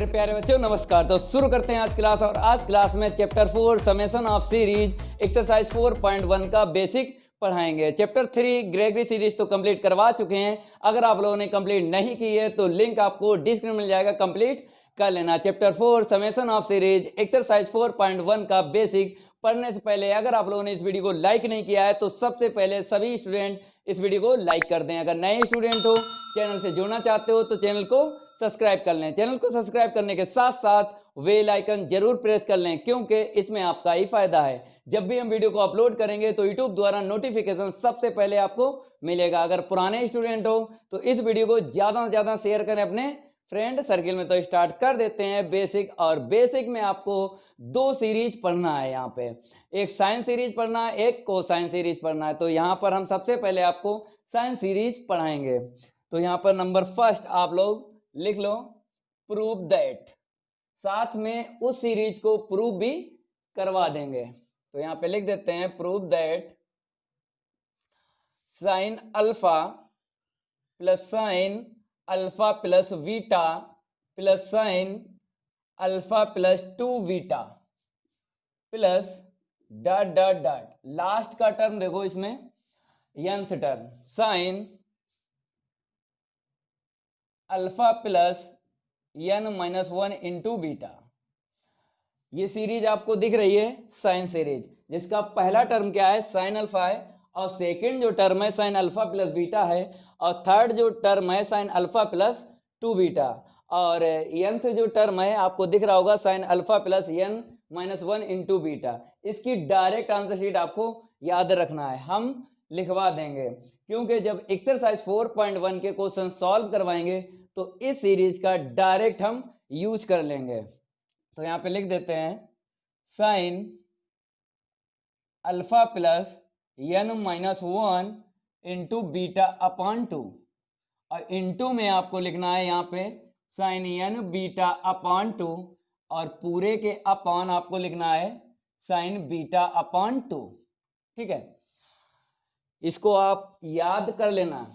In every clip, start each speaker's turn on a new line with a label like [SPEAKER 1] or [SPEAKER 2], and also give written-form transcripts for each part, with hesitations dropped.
[SPEAKER 1] प्यारे बच्चों नमस्कार। तो शुरू करते हैं आज क्लास। और आज क्लास में chapter 4 summation of series exercise 4.1 का बेसिक पढ़ाएंगे। चैप्टर 3 ग्रेगरी सीरीज तो कंप्लीट करवा चुके हैं। अगर आप लोगों ने कंप्लीट नहीं की है तो लिंक आपको डिस्क्रिप्शन में मिल जाएगा, कंप्लीट कर लेना। Chapter 4 summation of series exercise 4.1 का बेसिक पढ़ने से पहले अगर आप लोगों ने इस वीडियो को लाइक नहीं किया है तो सबसे पहले सभी स्टूडेंट इस वीडियो को लाइक कर दें। अगर नए स्टूडेंट हो, चैनल से जुड़ना चाहते हो तो चैनल को सब्सक्राइब कर लें। चैनल को सब्सक्राइब करने के साथ साथ बेल आइकन जरूर प्रेस कर लें, क्योंकि इसमें आपका ही फायदा है। जब भी हम वीडियो को अपलोड करेंगे तो यूट्यूब द्वारा नोटिफिकेशन सबसे पहले आपको मिलेगा। अगर पुराने स्टूडेंट हो तो इस वीडियो को ज्यादा से ज्यादा शेयर करें अपने फ्रेंड सर्किल में। तो स्टार्ट कर देते हैं बेसिक। और बेसिक में आपको दो सीरीज पढ़ना है। यहाँ पे एक साइन सीरीज पढ़ना है, एक कोसाइन सीरीज पढ़ना है। तो यहाँ पर हम सबसे पहले आपको साइन सीरीज पढ़ाएंगे। तो यहाँ पर नंबर फर्स्ट आप लोग लिख लो, प्रूव दैट। साथ में उस सीरीज को प्रूव भी करवा देंगे। तो यहाँ पे लिख देते हैं prove that sine alpha plus sine alpha plus beta plus sine alpha plus 2 beta plus dot dot dot. Last का टर्म देखो, इसमें nth term sign alpha plus n-1 into beta. ये सीरीज आपको दिख रही है साइन सीरीज, जिसका पहला टर्म क्या है, साइन अल्फा है, और सेकंड जो टर्म है साइन अल्फा प्लस बीटा है, और थर्ड जो टर्म है साइन अल्फा प्लस 2 बीटा, और nth जो टर्म है आपको दिख रहा होगा sign alpha plus n-1 into beta. इसकी डायरेक्ट आंसर शीट आपको याद रखना है, हम लिखवा देंगे, क्योंकि जब एक्सरसाइज 4.1 के क्वेश्चन सॉल्व करवाएंगे तो इस सीरीज का डायरेक्ट हम यूज कर लेंगे। तो यहां पे लिख देते हैं sign alpha plus n-1 into beta upon 2, और इंटू में आपको लिखना है यहाँ पे साइन n बीटा अपॉन 2, और पूरे के अपॉन आपको लिखना है साइन बीटा अपॉन 2। ठीक है, इसको आप याद कर लेना।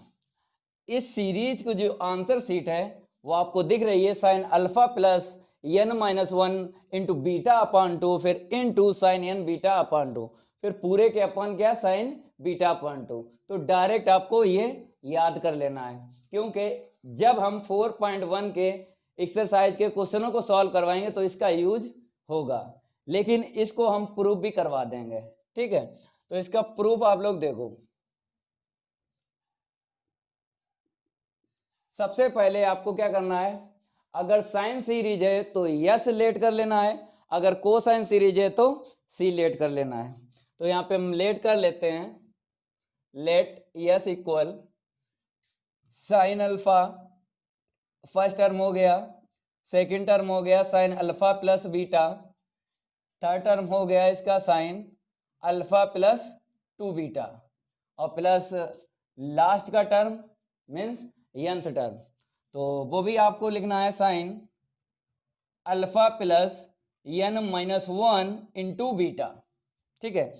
[SPEAKER 1] इस सीरीज को जो आंसर सीट है वो आपको दिख रही है sine alpha plus n-1 into beta upon 2, फिर into sine n beta upon 2, फिर पूरे के अपॉन क्या, साइन बीटा अपॉन 2। तो डायरेक्ट आपको ये याद कर लेना है, क्योंकि जब हम 4.1 के एक्सरसाइज के क्वेश्चनों को सॉल्व करवाएंगे तो इसका यूज होगा, लेकिन इसको हम प्रूफ भी करवा देंगे। ठीक है, तो इसका प्रूफ आप लोग देखो। सबसे पहले आपको क्या करना है, अगर साइन सीरीज है तो यस लेट कर लेना है, अगर कोसाइन सीरीज है तो सी लेट कर लेना है। तो यहाँ पे हम लेट कर लेते हैं, let S equal sine alpha, first term हो गया, सेकंड टर्म हो गया sine alpha plus beta, third term हो गया इसका साइन अल्फा प्लस 2 बीटा, और प्लस लास्ट का टर्म मीन्स nth टर्म। तो वो भी आपको लिखना है sine alpha plus n-1 into beta. ठीक है,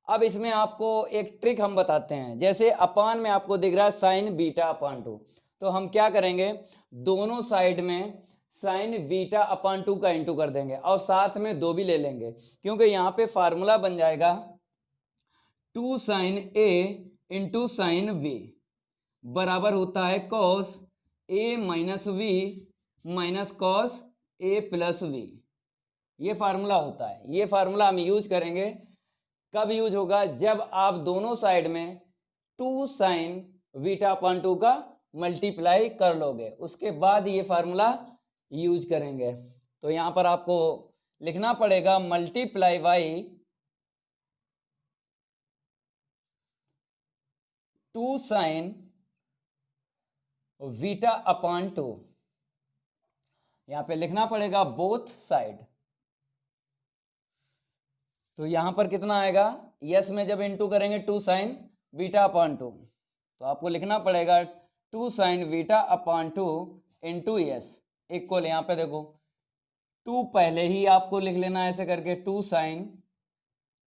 [SPEAKER 1] अब इसमें आपको एक ट्रिक हम बताते हैं। जैसे अपान में आपको दिख रहा है साइन बीटा अपान 2, तो हम क्या करेंगे, दोनों साइड में साइन बीटा अपान 2 का इंटू कर देंगे, और साथ में 2 भी ले लेंगे, क्योंकि यहाँ पे फार्मूला बन जाएगा 2 sine a into sine v बराबर होता है cos a minus V minus cos a plus V. ये फार्मूला होता है, ये फार्मूला हम यूज करेंगे। कब यूज होगा, जब आप दोनों साइड में 2 साइन बीटा अपॉन 2 का मल्टीप्लाई कर लोगे, उसके बाद ये फार्मूला यूज करेंगे। तो यहां पर आपको लिखना पड़ेगा multiply by 2 sine beta upon 2, यहां पे लिखना पड़ेगा बोथ साइड। तो यहां पर कितना आएगा, यस में जब इनटू करेंगे 2 साइन बीटा अपॉन 2, तो आपको लिखना पड़ेगा 2 sine beta upon 2 into yes equal, यहां पे देखो 2 पहले ही आपको लिख लेना ऐसे करके, 2 sine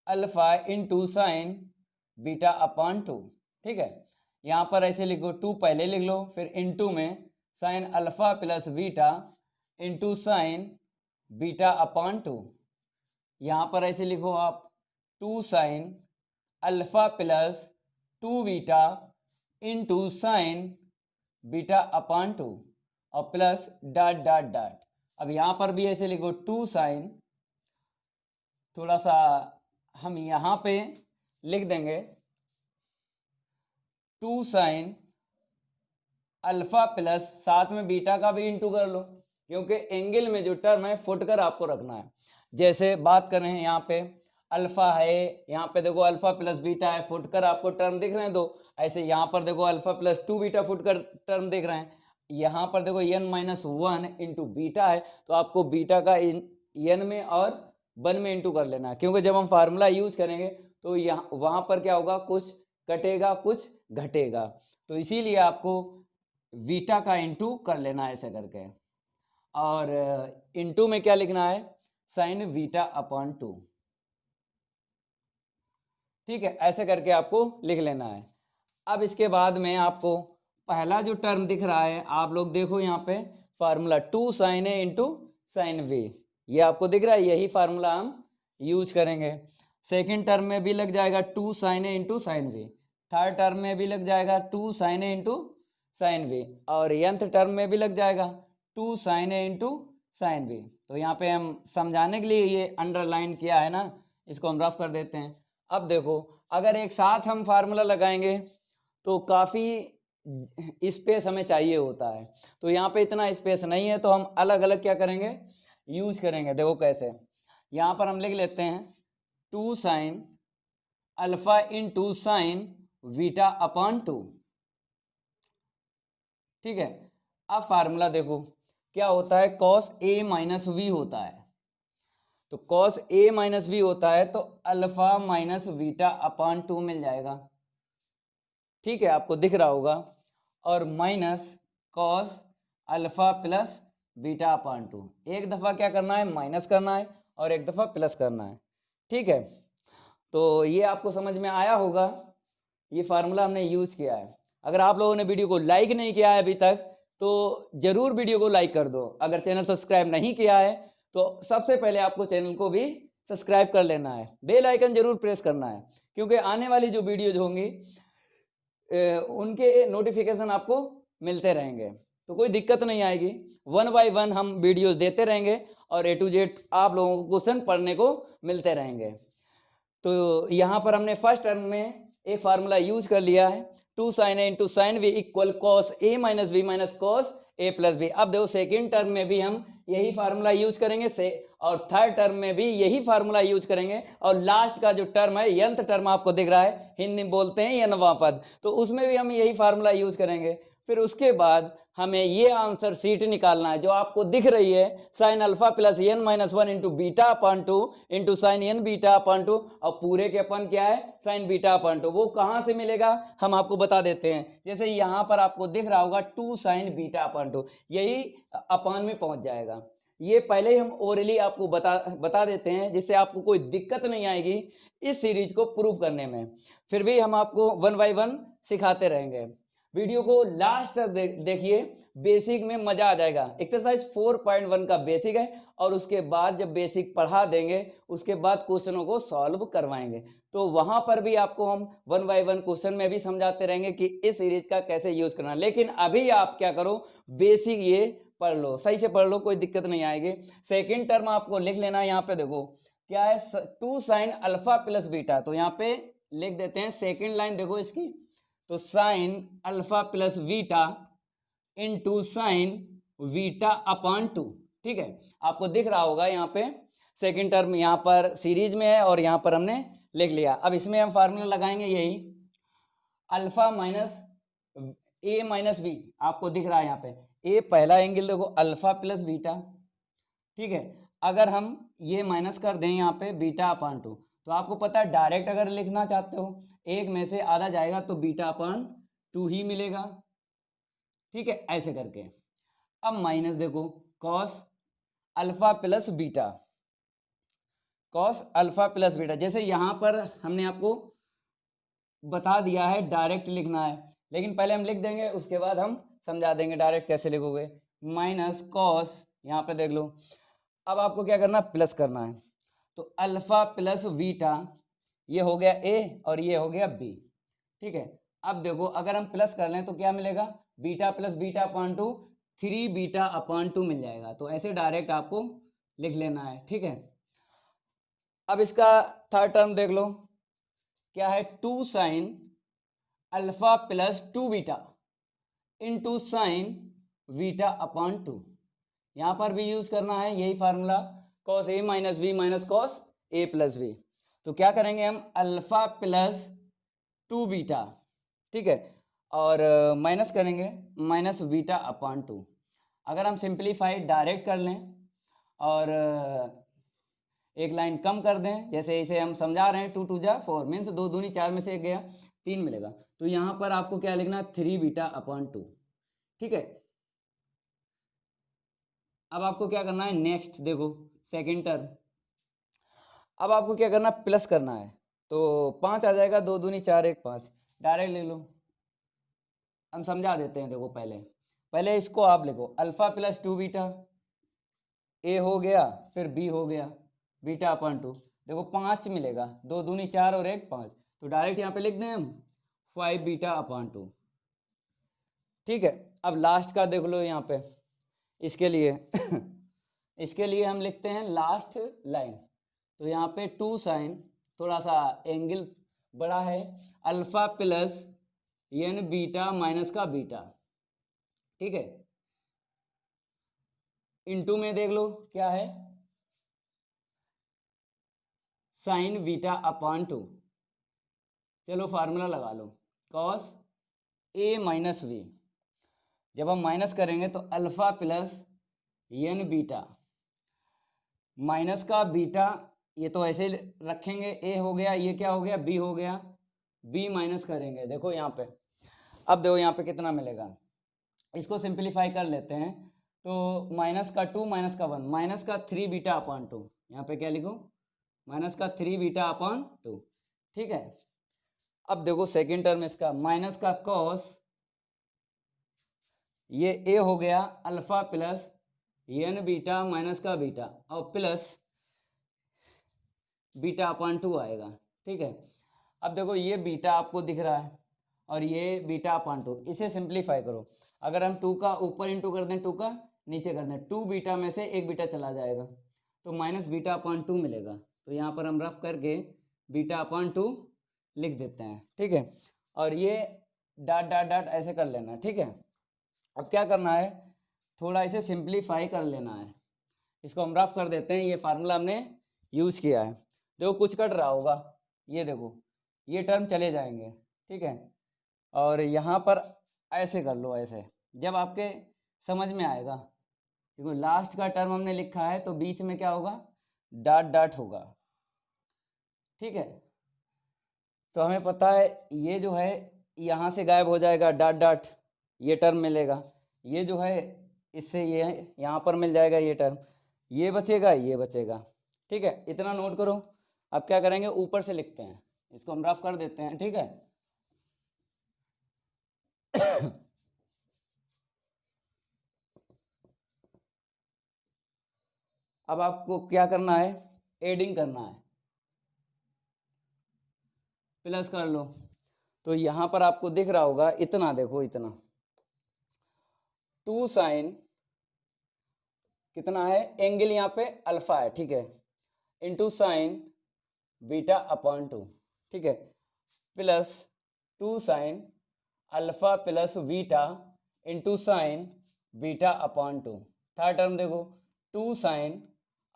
[SPEAKER 1] alpha into sine beta upon 2। ठीक है, यहाँ पर ऐसे लिखो, 2 पहले लिख लो, फिर इनटू में sign alpha plus beta into sine beta upon 2। यहाँ पर ऐसे लिखो आप 2 sign alpha plus 2 beta into sine beta upon 2 और प्लस डॉट डॉट डॉट। अब यहाँ पर भी ऐसे लिखो 2 साइन, थोड़ा सा हम यहाँ पे लिख देंगे 2 साइन अल्फा प्लस, साथ में बीटा का भी इंटू कर लो, क्योंकि एंगल में जो टर्म है फुटकर आपको रखना है। जैसे बात करें यहाँ पे अल्फा है, यहाँ पे देखो अल्फा प्लस बीटा है, फुटकर आपको टर्म दिख रहे हैं दो। ऐसे यहाँ पर देखो अल्फा प्लस 2 बीटा फुटकर टर्म दिख रहे हैं। यहाँ पर देखो n-1 इंटू बीटा है, तो आपको बीटा का n में और 1 में इंटू कर लेना है, क्योंकि जब हम फार्मूला यूज करेंगे तो यहाँ वहां पर क्या होगा, कुछ कटेगा कुछ घटेगा, तो इसीलिए आपको बीटा का इंटू कर लेना है ऐसे करके। और इंटू में क्या लिखना है, साइन बीटा अपॉन 2। ठीक है, ऐसे करके आपको लिख लेना है। अब इसके बाद में आपको पहला जो टर्म दिख रहा है, आप लोग देखो यहाँ पे formula 2 sine A into sine we, ये आपको दिख रहा है, यही फार्मूला हम यूज करेंगे। सेकेंड टर्म में भी लग जाएगा 2 sine A into sine V, third term में भी लग जाएगा 2 sine A into sine V, और nth टर्म में भी लग जाएगा 2 sine A into sine V. तो यहाँ पे हम समझाने के लिए ये अंडरलाइन किया है ना, इसको हम रफ कर देते हैं। अब देखो, अगर एक साथ हम फार्मूला लगाएंगे तो काफ़ी स्पेस हमें चाहिए होता है, तो यहाँ पे इतना स्पेस नहीं है, तो हम अलग अलग क्या करेंगे, यूज करेंगे। देखो कैसे, यहाँ पर हम लिख लेते हैं 2 sine alpha into sine beta upon 2। ठीक है, अब फार्मूला देखो क्या होता है, कॉस ए माइनस वी होता है, तो कॉस ए माइनस वी होता है तो अल्फा माइनस बीटा अपॉन 2 मिल जाएगा। ठीक है, आपको दिख रहा होगा, और minus cos alpha plus beta upon 2। एक दफ़ा क्या करना है, माइनस करना है, और एक दफ़ा प्लस करना है। ठीक है, तो ये आपको समझ में आया होगा, ये फार्मूला हमने यूज किया है। अगर आप लोगों ने वीडियो को लाइक नहीं किया है अभी तक, तो जरूर वीडियो को लाइक कर दो। अगर चैनल सब्सक्राइब नहीं किया है तो सबसे पहले आपको चैनल को भी सब्सक्राइब कर लेना है, बेल आइकन जरूर प्रेस करना है, क्योंकि आने वाली जो वीडियोज होंगी उनके नोटिफिकेशन आपको मिलते रहेंगे, तो कोई दिक्कत नहीं आएगी। 1 बाय 1 हम वीडियोस देते रहेंगे, और A to Z आप लोगों को क्वेश्चन पढ़ने को मिलते रहेंगे। तो यहाँ पर हमने फर्स्ट टर्म में एक फार्मूला यूज कर लिया है, 2 sine A into sine V equal cos A minus B minus cos A plus B. अब देखो सेकेंड टर्म में भी हम यही फार्मूला यूज करेंगे और थर्ड टर्म में भी यही फार्मूला यूज करेंगे, और लास्ट का जो टर्म है यंथ टर्म आपको दिख रहा है, हिंदी में बोलते हैं यनवा पद, तो उसमें भी हम यही फार्मूला यूज करेंगे। फिर उसके बाद हमें ये आंसर सीट निकालना है जो आपको दिख रही है, sine alpha plus n minus 1 into beta upon 2 into sine n beta upon 2, और पूरे के अपन क्या है, साइन बीटा अपॉन 2। वो कहाँ से मिलेगा हम आपको बता देते हैं। जैसे यहाँ पर आपको दिख रहा होगा 2 साइन बीटा अपॉन 2, यही अपॉन में पहुंच जाएगा। ये पहले ही हम ओरली आपको बता देते हैं, जिससे आपको कोई दिक्कत नहीं आएगी इस सीरीज को प्रूव करने में। फिर भी हम आपको 1 बाय 1 सिखाते रहेंगे। वीडियो को लास्ट तक देखिए, बेसिक में मजा आ जाएगा। एक्सरसाइज 4.1 का बेसिक है, और उसके बाद जब बेसिक पढ़ा देंगे उसके बाद क्वेश्चनों को सॉल्व करवाएंगे, तो वहां पर भी आपको हम 1 बाय 1 क्वेश्चन में भी समझाते रहेंगे कि इस सीरीज का कैसे यूज करना। लेकिन अभी आप क्या करो, बेसिक ये पढ़ लो, सही से पढ़ लो, कोई दिक्कत नहीं आएगी। सेकेंड टर्म आपको लिख लेना है, यहाँ पे देखो क्या है, 2 साइन अल्फा प्लस बीटा, तो यहाँ पे लिख देते हैं सेकेंड लाइन, देखो इसकी, तो sign alpha plus beta into sine beta upon 2। ठीक है, आपको दिख रहा होगा यहाँ पे सेकेंड टर्म यहाँ पर सीरीज में है, और यहाँ पर हमने लिख लिया। अब इसमें हम फार्मूला लगाएंगे यही, अल्फा माइनस ए माइनस बी, आपको दिख रहा है यहाँ पे ए पहला एंगल देखो अल्फा प्लस बीटा। ठीक है, अगर हम ये माइनस कर दें यहाँ पे बीटा अपॉन 2, तो आपको पता है डायरेक्ट अगर लिखना चाहते हो एक में से आधा जाएगा तो बीटा अपॉन 2 ही मिलेगा। ठीक है, ऐसे करके। अब माइनस देखो cos alpha plus beta, cos alpha plus beta, जैसे यहाँ पर हमने आपको बता दिया है डायरेक्ट लिखना है, लेकिन पहले हम लिख देंगे उसके बाद हम समझा देंगे डायरेक्ट कैसे लिखोगे। माइनस कॉस, यहाँ पे देख लो। अब आपको क्या करना है, प्लस करना है। तो अल्फा प्लस बीटा, ये हो गया ए और ये हो गया बी। ठीक है, अब देखो अगर हम प्लस कर लें तो क्या मिलेगा, beta plus beta upon two, 3 beta upon 2 मिल जाएगा। तो ऐसे डायरेक्ट आपको लिख लेना है। ठीक है, अब इसका थर्ड टर्म देख लो, क्या है, 2 sign alpha plus 2 beta into sine beta upon 2। यहां पर भी यूज करना है यही formula, cos A minus B minus cos A plus B. तो क्या करेंगे हम, अल्फा प्लस 2 बीटा, ठीक है, और माइनस करेंगे माइनस बीटा अपॉन 2। अगर हम सिंप्लीफाई डायरेक्ट कर लें और एक लाइन कम कर दें, जैसे इसे हम समझा रहे हैं, 2 2 जा 4 मीन्स 2 दूनी 4 में से एक गया, 3 मिलेगा। तो यहाँ पर आपको क्या लिखना, 3 बीटा अपॉन 2। ठीक है, अब आपको क्या करना है, नेक्स्ट देखो सेकेंड टर्म। अब आपको क्या करना, प्लस करना है। तो 5 आ जाएगा, 2 दूनी 4 1 5, डायरेक्ट ले लो। हम समझा देते हैं, देखो पहले इसको आप लिखो, अल्फा प्लस 2 बीटा, ए हो गया फिर बी हो गया, बीटा अपॉन 2। देखो 5 मिलेगा, 2 दूनी 4 और 1 5, तो डायरेक्ट यहाँ पे लिख दें हम 5 बीटा अपॉन 2। ठीक है, अब लास्ट का देख लो यहाँ पे, इसके लिए इसके लिए हम लिखते हैं लास्ट लाइन। तो यहाँ पे 2 साइन, थोड़ा सा एंगल बड़ा है, alpha plus N beta minus का बीटा, ठीक है, इनटू में देख लो क्या है, साइन बीटा अपॉन 2। चलो फार्मूला लगा लो, कॉस ए माइनस बी। जब हम माइनस करेंगे तो alpha plus N beta minus का बीटा, ये तो ऐसे रखेंगे, ए हो गया, ये क्या हो गया, बी हो गया, बी माइनस करेंगे, देखो यहाँ पे। अब देखो यहाँ पे कितना मिलेगा, इसको सिंप्लीफाई कर लेते हैं। तो माइनस का 2 माइनस का 1 माइनस का 3 बीटा अपॉन 2, यहाँ पे क्या लिखूँ, माइनस का 3 बीटा अपॉन 2। ठीक है, अब देखो सेकेंड टर्म इसका, माइनस का कॉस, ये ए हो गया, alpha plus N beta minus का बीटा और प्लस बीटा अपॉन 2 आएगा। ठीक है, अब देखो ये बीटा आपको दिख रहा है और ये बीटा अपॉन 2, इसे सिंप्लीफाई करो। अगर हम 2 का ऊपर इंटू कर दें, 2 का नीचे कर दें, 2 बीटा में से एक बीटा चला जाएगा, तो माइनस बीटा अपॉन 2 मिलेगा। तो यहाँ पर हम रफ करके बीटा अपॉन 2 लिख देते हैं। ठीक है, और ये डाट डाट डाट ऐसे कर लेना है। ठीक है, अब क्या करना है, थोड़ा इसे सिंप्लीफाई कर लेना है। इसको हम रफ कर देते हैं, ये फार्मूला हमने यूज किया है। देखो कुछ कट रहा होगा, ये देखो ये टर्म चले जाएंगे। ठीक है, और यहाँ पर ऐसे कर लो, ऐसे जब आपके समझ में आएगा, क्योंकि लास्ट का टर्म हमने लिखा है तो बीच में क्या होगा, डाट डाट होगा। ठीक है, तो हमें पता है ये जो है यहाँ से गायब हो जाएगा, डाट डाट, ये टर्म मिलेगा। ये जो है इससे ये यहाँ पर मिल जाएगा ये टर्म, ये बचेगा ये बचेगा। ठीक है, इतना नोट करो। अब क्या करेंगे, ऊपर से लिखते हैं, इसको हम रफ कर देते हैं। ठीक है अब आपको क्या करना है, एडिंग करना है, प्लस कर लो। तो यहाँ पर आपको दिख रहा होगा इतना, देखो इतना, 2 साइन कितना है, एंगल यहाँ पे अल्फा है, ठीक है, इंटू साइन बीटा अपॉन 2। ठीक है, plus 2 sign alpha plus beta into sine beta upon 2। Third term देखो, 2 sign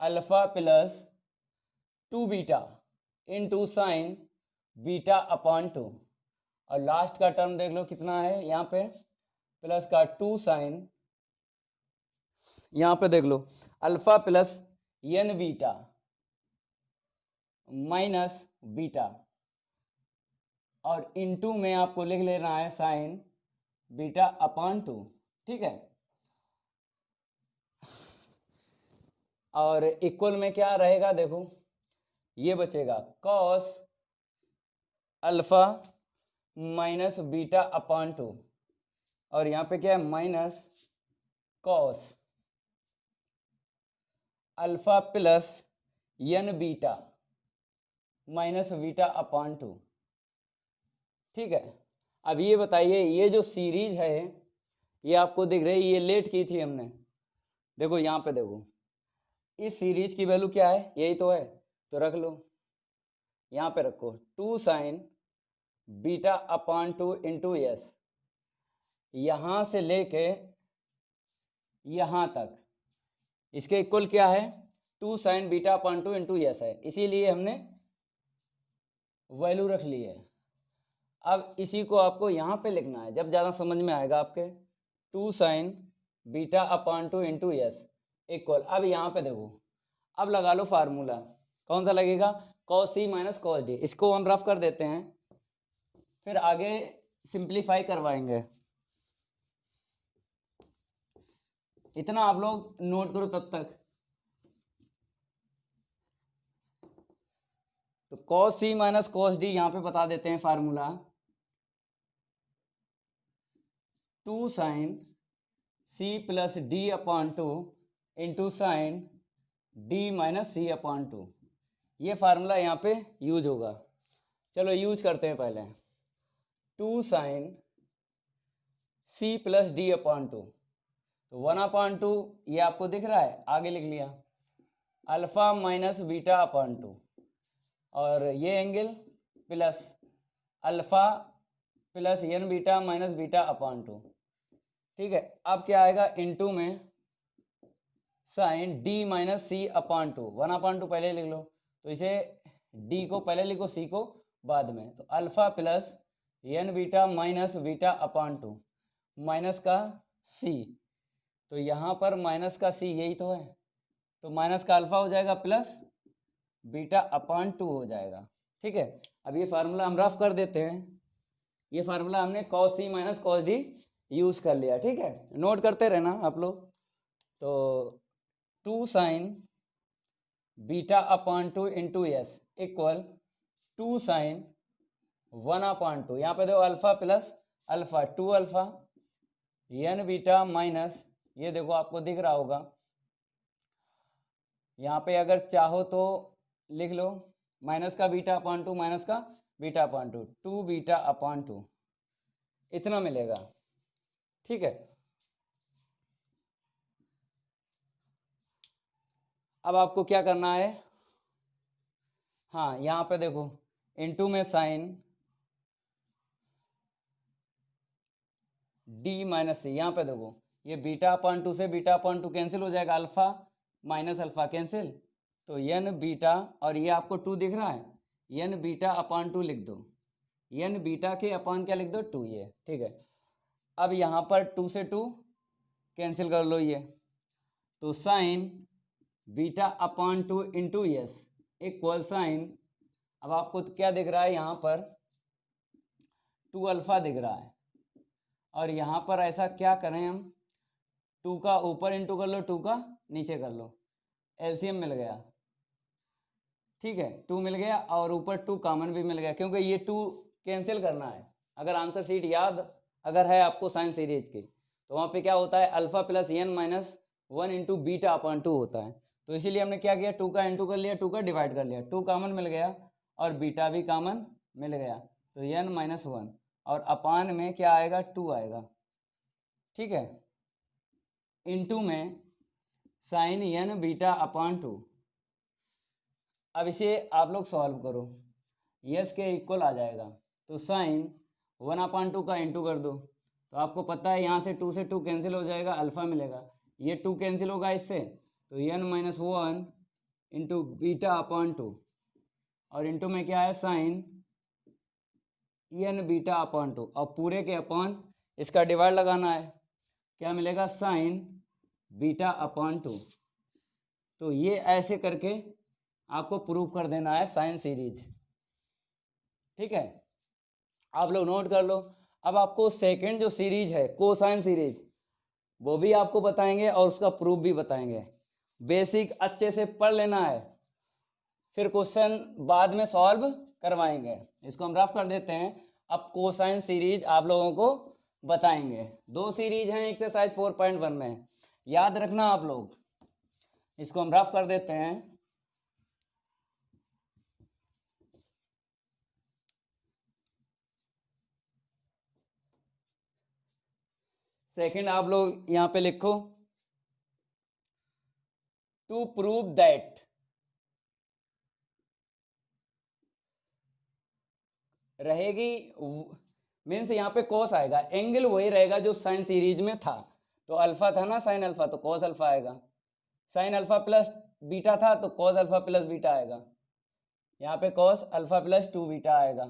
[SPEAKER 1] alpha plus 2 beta into sine beta upon 2। और लास्ट का टर्म देख लो कितना है, यहाँ पे प्लस का 2 साइन, यहाँ पे देख लो alpha plus N beta minus beta, और इनटू में आपको लिख लेना है साइन बीटा अपॉन 2। ठीक है, और इक्वल में क्या रहेगा, देखो ये बचेगा cos alpha minus beta upon 2, और यहाँ पे क्या है, minus cos alpha plus N beta minus beta upon 2। ठीक है, अब ये बताइए, ये जो सीरीज है ये आपको दिख रही है, ये लेट की थी हमने। देखो यहाँ पे देखो, इस सीरीज की वैल्यू क्या है, यही तो है, तो रख लो, यहाँ पे रखो 2 sine beta upon 2 into S, यहाँ से लेके यहाँ तक इसके इक्वल क्या है, 2 sine beta upon 2 into S है, इसीलिए हमने वैल्यू रख ली है। अब इसी को आपको यहाँ पे लिखना है, जब ज़्यादा समझ में आएगा आपके। 2 sine beta upon 2 into S equal, अब यहाँ पे देखो, अब लगा लो फार्मूला, कौन सा लगेगा, cos c minus cos d। इसको हम रफ कर देते हैं, फिर आगे सिंप्लीफाई करवाएंगे। इतना आप लोग नोट करो तब तक। तो cos c minus cos d यहाँ पे बता देते हैं formula, 2 sine c plus D upon 2 into sine d minus C upon 2। ये फार्मूला यहाँ पे यूज होगा, चलो यूज करते हैं पहले। 2 sine c plus D upon 2, तो 1 अपॉन 2 ये आपको दिख रहा है, आगे लिख लिया, अल्फा माइनस बीटा अपॉन 2, और ये angle plus alpha plus N beta minus beta upon 2। ठीक है, अब क्या आएगा, इनटू में sine d minus C upon 2, 1 upon 2 पहले लिख लो, तो इसे d को पहले लिखो, c को बाद में, तो alpha plus N beta minus beta upon 2 minus का c, तो यहाँ पर माइनस का c यही तो है, तो माइनस का अल्फा हो जाएगा प्लस बीटा अपॉन 2 हो जाएगा। ठीक है, अब ये फार्मूला हम रफ कर देते हैं, ये फार्मूला हमने cos c minus cos d use कर लिया। ठीक है, नोट करते रहना आप लोग। तो 2 sine beta upon 2 into S equal 2 sine 1 upon 2, यहाँ पे देखो alpha plus alpha 2 alpha N beta minus, ये देखो आपको दिख रहा होगा, यहाँ पे अगर चाहो तो लिख लो माइनस का बीटा अपॉन 2 माइनस का बीटा अपॉन 2, 2 बीटा अपॉन 2 इतना मिलेगा। ठीक है, अब आपको क्या करना है, हाँ यहाँ पे देखो इनटू में साइन डी माइनस सी, यहाँ पे देखो ये बीटा अपॉन 2 से बीटा अपॉन 2 कैंसिल हो जाएगा, अल्फा माइनस अल्फा कैंसिल, तो एन बीटा, और ये आपको 2 दिख रहा है, एन बीटा अपॉन 2 लिख दो, एन बीटा के अपॉन क्या लिख दो 2, ये ठीक है। अब यहाँ पर 2 से 2 कैंसिल कर लो ये, तो sine beta upon 2 into S equal sine, अब आपको क्या दिख रहा है, यहाँ पर 2 अल्फा दिख रहा है, और यहाँ पर ऐसा क्या करें हम, 2 का ऊपर इंटू कर लो, 2 का नीचे कर लो, एलसीएम मिल गया। ठीक है, 2 मिल गया और ऊपर 2 कॉमन भी मिल गया, क्योंकि ये 2 कैंसिल करना है। अगर आंसर शीट याद अगर है आपको साइन सीरीज की, तो वहाँ पे क्या होता है, alpha plus N minus 1 into beta upon 2 होता है, तो इसीलिए हमने क्या किया, 2 का इंटू कर लिया, 2 का डिवाइड कर लिया, 2 कॉमन मिल गया और बीटा भी कॉमन मिल गया, तो एन माइनस 1 और अपान में क्या आएगा, 2 आएगा। ठीक है, इनटू में साइन एन बीटा अपॉन 2। अब इसे आप लोग सॉल्व करो, यस के इक्वल आ जाएगा, तो साइन 1 अपॉन 2 का इंटू कर दो, तो आपको पता है यहाँ से 2 से 2 कैंसिल हो जाएगा, अल्फा मिलेगा, ये 2 कैंसिल होगा इससे, तो N minus 1 into beta upon 2, और इंटू में क्या है, साइन एन बीटा अपॉन 2, और पूरे के अपॉन इसका डिवाइड लगाना है, क्या मिलेगा, साइन बीटा अपॉन 2। तो ये ऐसे करके आपको प्रूव कर देना है साइन सीरीज। ठीक है, आप लोग नोट कर लो। अब आपको सेकंड जो सीरीज है कोसाइन सीरीज, वो भी आपको बताएंगे और उसका प्रूफ भी बताएंगे। बेसिक अच्छे से पढ़ लेना है, फिर क्वेश्चन बाद में सॉल्व करवाएंगे। इसको हम रफ कर देते हैं। अब कोसाइन सीरीज आप लोगों को बताएंगे। 2 सीरीज हैं एक्सरसाइज 4.1 में, याद रखना आप लोग, इसको हम रफ कर देते हैं। सेकंड आप लोग यहां पे लिखो, टू प्रूव दैट रहेगी, मीन्स यहाँ पे कॉस आएगा, एंगल वही रहेगा जो साइन सीरीज में था। तो अल्फा था ना साइन अल्फा, तो कॉस अल्फा आएगा। साइन अल्फा प्लस बीटा था तो कॉस अल्फा प्लस बीटा आएगा। यहाँ पे कॉस अल्फा प्लस 2 बीटा आएगा,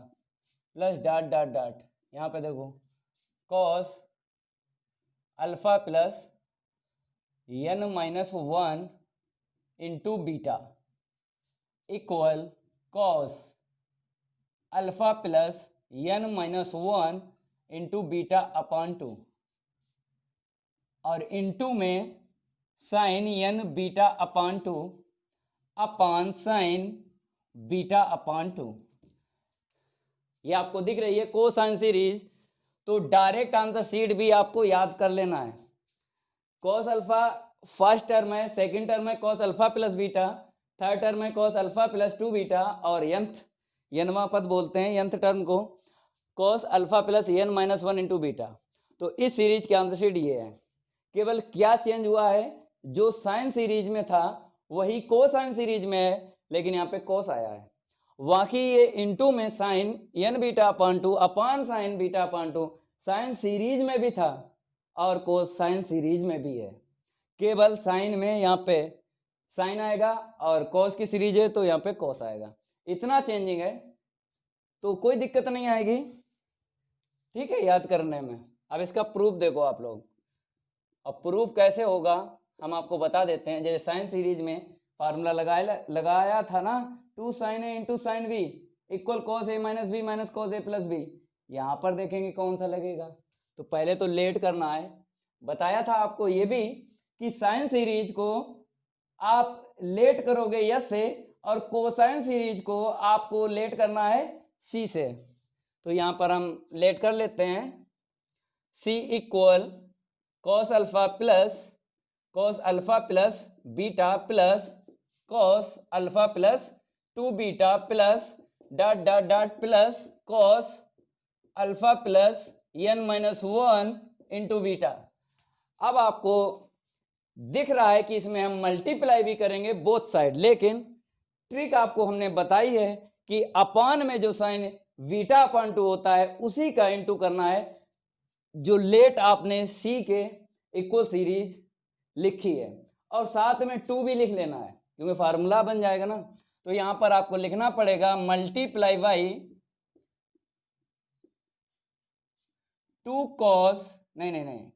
[SPEAKER 1] प्लस डॉट डॉट डॉट। यहाँ पे देखो cos alpha plus n minus 1 into beta equal cos alpha plus n minus 1 into beta upon 2, और इंटू में sine n beta upon 2 upon sine beta upon 2। ये आपको दिख रही है कोसाइन सीरीज। तो डायरेक्ट आंसर शीट भी आपको याद कर लेना है। कॉस अल्फा फर्स्ट टर्म है, सेकंड टर्म है cos alpha plus beta, third term है कॉस अल्फा प्लस 2 बीटा, और यनवा पद बोलते हैं यंथ टर्म को, cos alpha plus n minus 1 into beta. तो इस सीरीज की आंसर शीट ये है। केवल क्या चेंज हुआ है, जो साइन सीरीज में था वही कोसाइन सीरीज में है, लेकिन यहाँ पे कॉस आया है। बाकी ये इंटू में sine n beta upon 2 upon sine beta upon 2 sine series में भी था और कोस साइन सीरीज में भी है। केवल साइन में यहाँ पे साइन आएगा और कॉस की सीरीज है तो यहाँ पे कॉस आएगा। इतना चेंजिंग है, तो कोई दिक्कत नहीं आएगी, ठीक है, याद करने में। अब इसका प्रूफ देखो आप लोग। अब प्रूफ कैसे होगा हम आपको बता देते हैं। जैसे साइन सीरीज में फार्मूला लगाया था ना, 2 sin a into sine B equal cos A minus B minus cos A plus B. यहाँ पर देखेंगे कौन सा लगेगा। तो पहले तो लेट करना है। बताया था आपको ये भी कि साइन सीरीज को आप लेट करोगे यस से, और कोसाइन सीरीज को आपको लेट करना है सी से। तो यहाँ पर हम लेट कर लेते हैं। C equal cos alpha plus beta plus cos alpha plus 2 beta plus dot dot dot plus cos alpha plus n minus 1 into beta. अब आपको दिख रहा है कि इसमें हम मल्टीप्लाई भी करेंगे बोथ साइड, लेकिन ट्रिक आपको हमने बताई है कि अपान में जो साइन बीटा अपॉन 2 होता है उसी का इंटू करना है, जो लेट आपने सी के इक्वल सीरीज लिखी है, और साथ में 2 भी लिख लेना है क्योंकि फार्मूला बन जाएगा ना। तो यहां पर आपको लिखना पड़ेगा मल्टीप्लाई बाई 2 कॉस, नहीं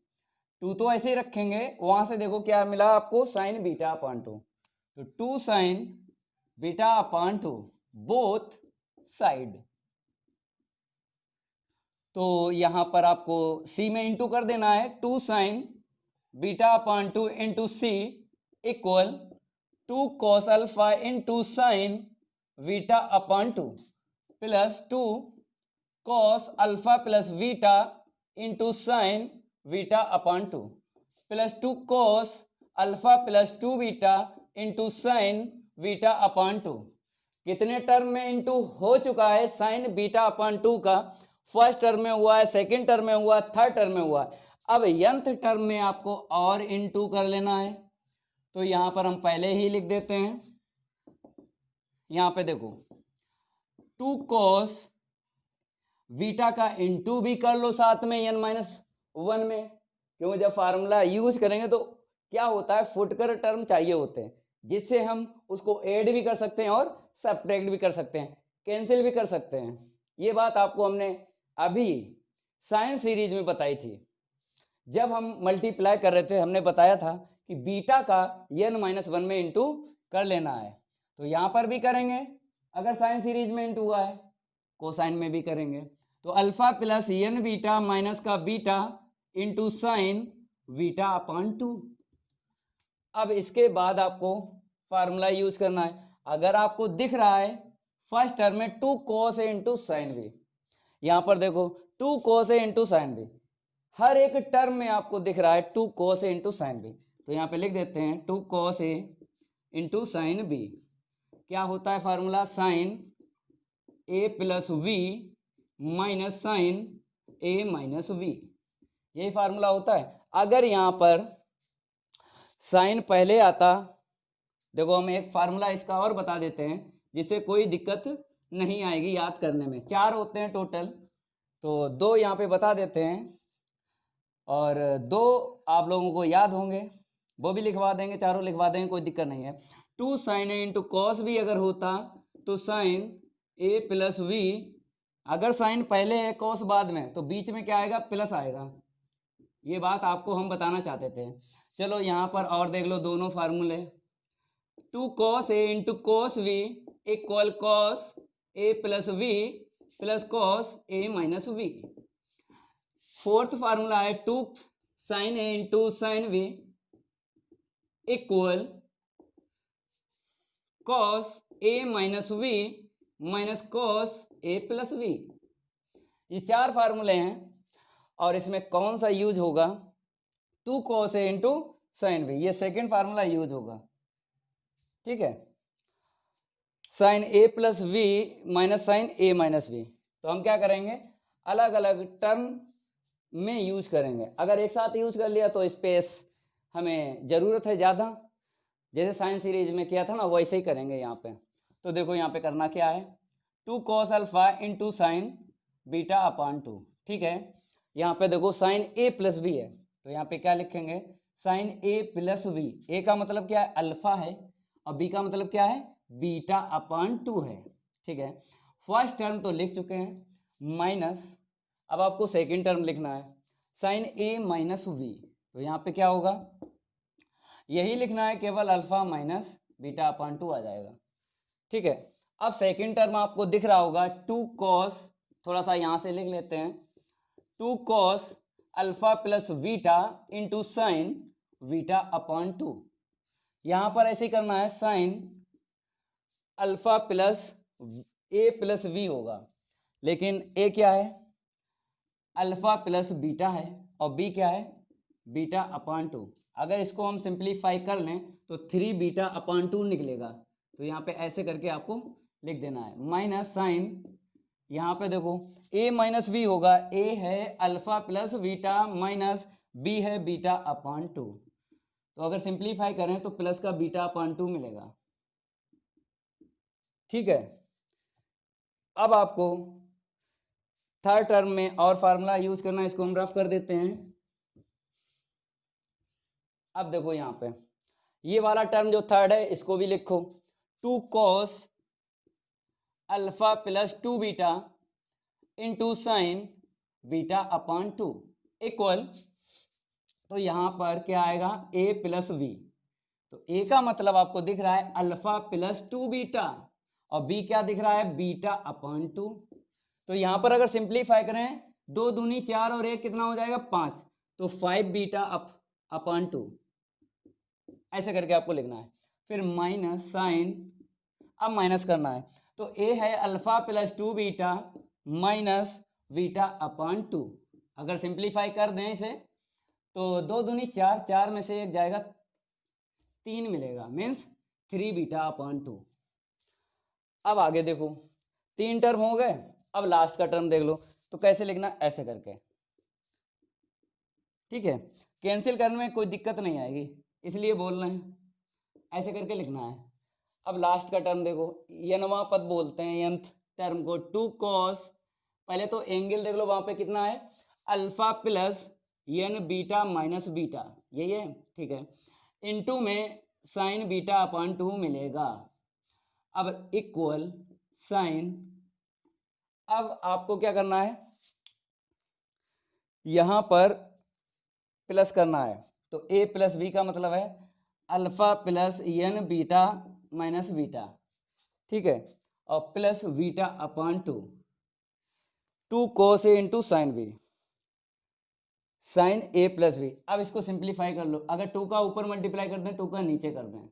[SPEAKER 1] 2 तो ऐसे ही रखेंगे। वहां से देखो क्या मिला आपको, साइन बीटा अपॉन 2। तो 2 sine beta upon 2 both side. तो यहां पर आपको सी में इंटू कर देना है। 2 sine beta upon 2 into C equal 2 cos alpha into sine beta upon 2 plus 2 cos alpha plus beta into sine beta upon 2 plus 2 cos alpha plus 2 beta into sine beta upon 2। कितने term में into हो चुका है sine beta upon 2 का? First term में हुआ है, second term में हुआ, थर्ड टर्म में हुआ है। अब nth टर्म में आपको और इंटू कर लेना है। तो यहां पर हम पहले ही लिख देते हैं। यहां पे देखो 2 कॉस बीटा का इंटू भी कर लो साथ में n माइनस 1 में, क्योंकि जब फार्मूला यूज करेंगे तो क्या होता है, फुटकर टर्म चाहिए होते हैं जिससे हम उसको ऐड भी कर सकते हैं और सब्ट्रैक्ट भी कर सकते हैं, कैंसिल भी कर सकते हैं। ये बात आपको हमने अभी साइन सीरीज में बताई थी। जब हम मल्टीप्लाई कर रहे थे हमने बताया था कि बीटा का n माइनस 1 में इंटू कर लेना है। तो यहां पर भी करेंगे, अगर साइन सीरीज में इंटू हुआ है, कोसाइन में भी करेंगे। तो alpha plus n beta minus का beta into sine beta upon 2। अब इसके बाद आपको फार्मूला यूज करना है। अगर आपको दिख रहा है फर्स्ट टर्म में 2 cos a into sine B, यहां पर देखो 2 cos a into sine B, हर एक टर्म में आपको दिख रहा है 2 cos a into sine B. तो यहां पे लिख देते हैं 2 cos a into sine B. क्या होता है formula? Sine A plus we minus sine A minus V, यही फार्मूला होता है। अगर यहाँ पर साइन पहले आता, देखो हम एक फार्मूला इसका और बता देते हैं जिससे कोई दिक्कत नहीं आएगी याद करने में। 4 होते हैं टोटल, तो 2 यहाँ पे बता देते हैं और 2 आप लोगों को याद होंगे, वो भी लिखवा देंगे, चारों लिखवा देंगे, कोई दिक्कत नहीं है। 2 साइन ए इंटू कॉस भी अगर होता तो साइन ए प्लस वी, अगर साइन पहले है कॉस बाद में, तो बीच में क्या आएगा? प्लस आएगा। ये बात आपको हम बताना चाहते थे। चलो यहाँ पर और देख लो दोनों फार्मूले। 2 cos A into cos V equal cos A plus V plus cos A minus V. Fourth formula है 2 sine A into sine V equal cos A minus V minus cos A plus V. ये 4 फार्मूले हैं और इसमें कौन सा use होगा? 2 cos A into sine we, ये सेकेंड फार्मूला यूज होगा। ठीक है, sine A plus we minus sine A minus B. तो हम क्या करेंगे? अलग अलग टर्म में यूज करेंगे। अगर एक साथ यूज कर लिया तो स्पेस हमें ज़रूरत है ज़्यादा, जैसे साइन सीरीज में किया था ना, वैसे ही करेंगे यहाँ पे। तो देखो यहाँ पे करना क्या है, 2 cos alpha into sine beta अपान 2। ठीक है, यहाँ पे देखो साइन ए प्लस बी है, तो यहाँ पे क्या लिखेंगे? Sine A plus B. A का मतलब क्या है? अल्फा है, और बी का मतलब क्या है? बीटा अपान 2 है। ठीक है, फर्स्ट टर्म तो लिख चुके हैं, माइनस अब आपको सेकेंड टर्म लिखना है, साइन ए माइनस वी। तो यहाँ पे क्या होगा? यही लिखना है, केवल अल्फा माइनस बीटा अपान 2 आ जाएगा। ठीक है, अब सेकेंड टर्म आपको दिख रहा होगा 2 cos, थोड़ा सा यहाँ से लिख लेते हैं, 2 cos alpha plus beta into sine beta upon 2। यहाँ पर ऐसे करना है, sine alpha plus A plus B होगा, लेकिन ए क्या है? अल्फा प्लस बीटा है, और बी क्या है? Beta upon 2। अगर इसको हम सिंप्लीफाई कर लें तो 3 बीटा अपॉन 2 निकलेगा। तो यहाँ पे ऐसे करके आपको लिख देना है, माइनस साइन, यहाँ पे देखो a माइनस बी होगा, a है alpha plus beta minus b है बीटा अपॉन 2। तो अगर सिंप्लीफाई करें तो प्लस का बीटा अपॉन 2 मिलेगा। ठीक है, अब आपको थर्ड टर्म में और फार्मूला यूज करना है, इसको हम रफ कर देते हैं। अब देखो यहाँ पे ये वाला टर्म जो थर्ड है इसको भी लिखो, 2 cos alpha plus 2 beta into sine beta upon 2 equal, तो यहां पर क्या आएगा? a plus B. तो a का मतलब आपको दिख रहा है अल्फा प्लस 2 बीटा, और b क्या दिख रहा है? Beta upon 2। तो यहां पर अगर सिंप्लीफाई करें, 2 दूनी 4 और 1 कितना हो जाएगा? 5, तो 5 बीटा अपॉन 2, ऐसे करके आपको लिखना है। फिर माइनस साइन, अब माइनस करना है, तो a है alpha plus 2 beta minus beta upon 2। अगर सिंप्लीफाई कर दें इसे तो 2 दूनी 4, 4 में से 1 जाएगा, 3 मिलेगा, मीन्स 3 बीटा अपॉन 2। अब आगे देखो 3 टर्म हो गए, अब लास्ट का टर्म देख लो, तो कैसे लिखना? ऐसे करके। ठीक है, कैंसिल करने में कोई दिक्कत नहीं आएगी, इसलिए बोल रहे हैं, ऐसे करके लिखना है। अब लास्ट का टर्म देखो, यनवा पद बोलते हैं यंथ टर्म को, 2 cos, पहले तो एंगल देख लो वहां पे कितना है? Alpha plus n beta minus beta, यही है। ठीक है, इनटू में साइन बीटा अपॉन 2 मिलेगा। अब इक्वल साइन, अब आपको क्या करना है? यहां पर प्लस करना है, तो a प्लस बी का मतलब है alpha plus n beta minus beta. ठीक है, और plus beta upon 2, 2 cos a into sine B, sine a plus B. अब इसको सिंप्लीफाई कर लो, अगर 2 का ऊपर मल्टीप्लाई कर दें, 2 का नीचे कर दें,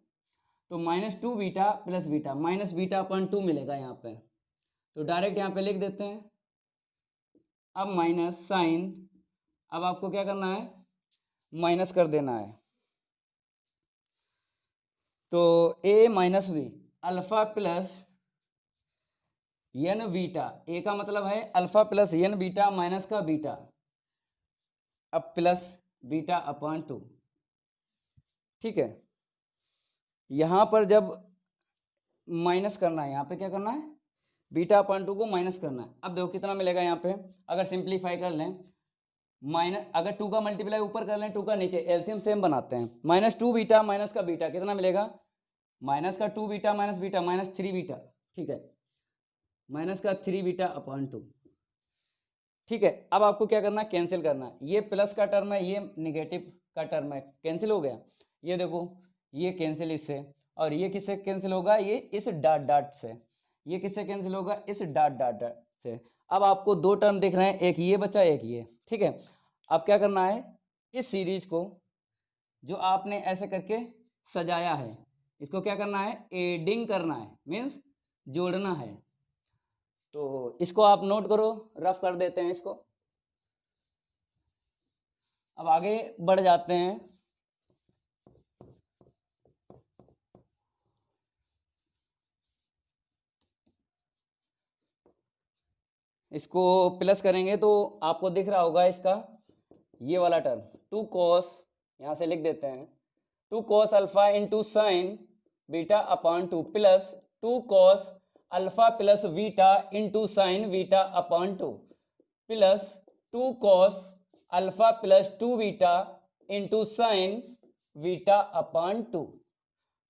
[SPEAKER 1] तो minus 2 beta plus beta, minus beta upon 2 मिलेगा यहाँ पे, तो डायरेक्ट यहाँ पे लिख देते हैं। अब माइनस साइन, अब आपको क्या करना है? माइनस कर देना है, तो A minus B alpha plus N beta, A का मतलब है alpha plus N beta minus का बीटा, अब प्लस बीटा अपॉन 2। ठीक है, यहां पर जब माइनस करना है, यहाँ पे क्या करना है, बीटा अपॉन 2 को माइनस करना है। अब देखो कितना मिलेगा यहाँ पे, अगर सिंप्लीफाई कर लें, माइनस अगर 2 का मल्टीप्लाई ऊपर कर लें 2 का नीचे, एलसीएम सेम बनाते हैं, माइनस 2 बीटा माइनस का बीटा कितना मिलेगा, माइनस का 2 beta minus beta minus 3 beta. ठीक है, माइनस का 3 बीटा अपॉन 2। ठीक है, अब आपको क्या करना है, कैंसिल करना है, ये प्लस का टर्म है, ये निगेटिव का टर्म है, कैंसिल हो गया। ये देखो ये कैंसिल इससे, और ये किससे कैंसिल होगा, ये इस डॉट डॉट से, ये किससे कैंसिल होगा, इस डॉट डॉट डॉट से। अब आपको दो टर्म दिख रहे हैं, एक ये बचा एक ये। ठीक है, अब क्या करना है, इस सीरीज को जो आपने ऐसे करके सजाया है, इसको क्या करना है, एडिंग करना है, मीन्स जोड़ना है। तो इसको आप नोट करो, रफ कर देते हैं इसको। अब आगे बढ़ जाते हैं। इसको प्लस करेंगे तो आपको दिख रहा होगा इसका ये वाला टर्म 2 cos, यहाँ से लिख देते हैं 2 cos alpha into sine beta upon 2 plus 2 cos alpha plus beta into sine beta upon 2 plus 2 cos alpha plus 2 beta into sine beta upon 2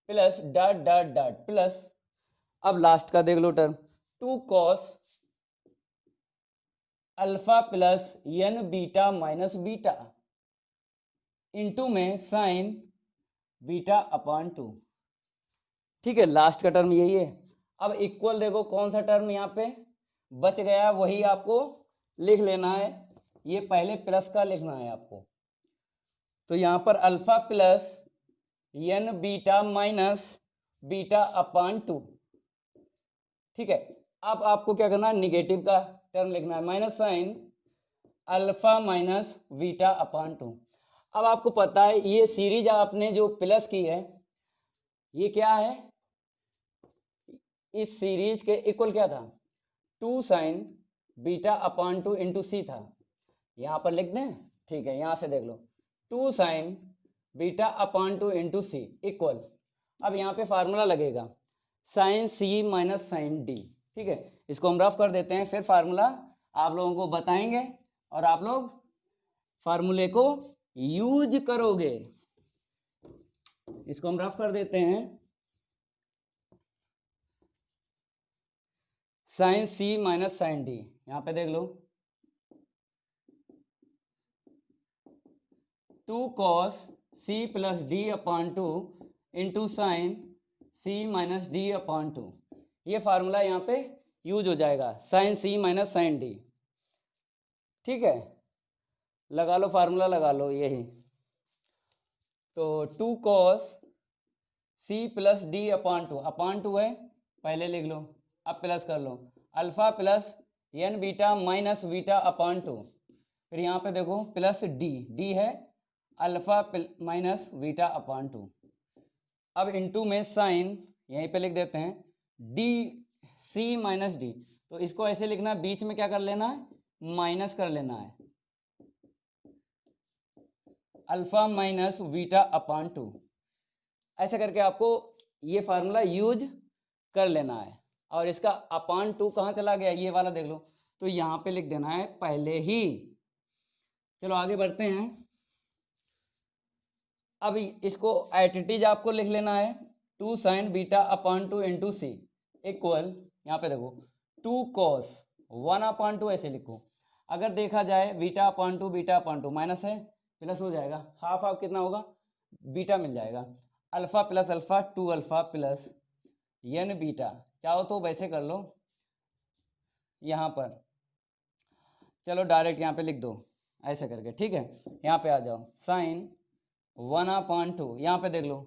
[SPEAKER 1] plus dot dot dot plus, अब last का देख लो term 2 cos alpha plus N beta minus beta into में sine beta upon 2। ठीक है, last का term यही है। अब इक्वल देखो कौन सा टर्म यहाँ पे बच गया वही आपको लिख लेना है, ये पहले प्लस का लिखना है आपको। तो यहाँ पर alpha plus N beta minus beta upon 2। ठीक है, अब आपको क्या करना है, निगेटिव का टर्म लिखना है, minus sine alpha minus beta upon 2। अब आपको पता है ये सीरीज आपने जो प्लस की है ये क्या है, इस सीरीज के इक्वल क्या था, 2 साइन बीटा अपॉन 2 इंटू सी था, यहां पर लिख दें। ठीक है, यहां से देख लो 2 sine beta upon 2 into C equal, अब यहाँ पे फार्मूला लगेगा sign C minus sine D. ठीक है, इसको हम रफ कर देते हैं, फिर फार्मूला आप लोगों को बताएंगे और आप लोग फार्मूले को यूज करोगे। इसको हम रफ कर देते हैं, sine C minus sine D, यहां पे देख लो 2 cos C plus D upon 2 into sine C minus D upon 2, ये फार्मूला यहाँ पे यूज हो जाएगा, sine C minus sine D. ठीक है, लगा लो फार्मूला लगा लो यही, तो 2 cos C plus D upon 2 है, पहले लिख लो, अब प्लस कर लो, alpha plus N beta minus beta upon 2, फिर यहाँ पे देखो प्लस डी है अल्फा माइनस बीटा अपॉन 2, अब इनटू में साइन यहीं पे लिख देते हैं डी सी माइनस डी, तो इसको ऐसे लिखना है, बीच में क्या कर लेना है, माइनस कर लेना है, अल्फा माइनस बीटा अपॉन 2, ऐसे करके आपको ये फार्मूला यूज कर लेना है। और इसका अपॉन 2 कहाँ चला गया, ये वाला देख लो, तो यहाँ पे लिख देना है पहले ही। चलो आगे बढ़ते हैं, अब इसको एट इट इज आपको लिख लेना है 2 sine beta upon 2 into C equal, यहाँ पे देखो 2 cos 1 अपॉन 2 ऐसे लिखो, अगर देखा जाए बीटा अपॉन 2 माइनस है प्लस हो जाएगा, हाफ हाफ कितना होगा, बीटा मिल जाएगा, alpha plus alpha 2 alpha plus N beta, चाहो तो वैसे कर लो यहाँ पर, चलो डायरेक्ट यहाँ पे लिख दो ऐसे करके। ठीक है, यहाँ पे आ जाओ साइन 1 अपॉन 2, यहाँ पे देख लो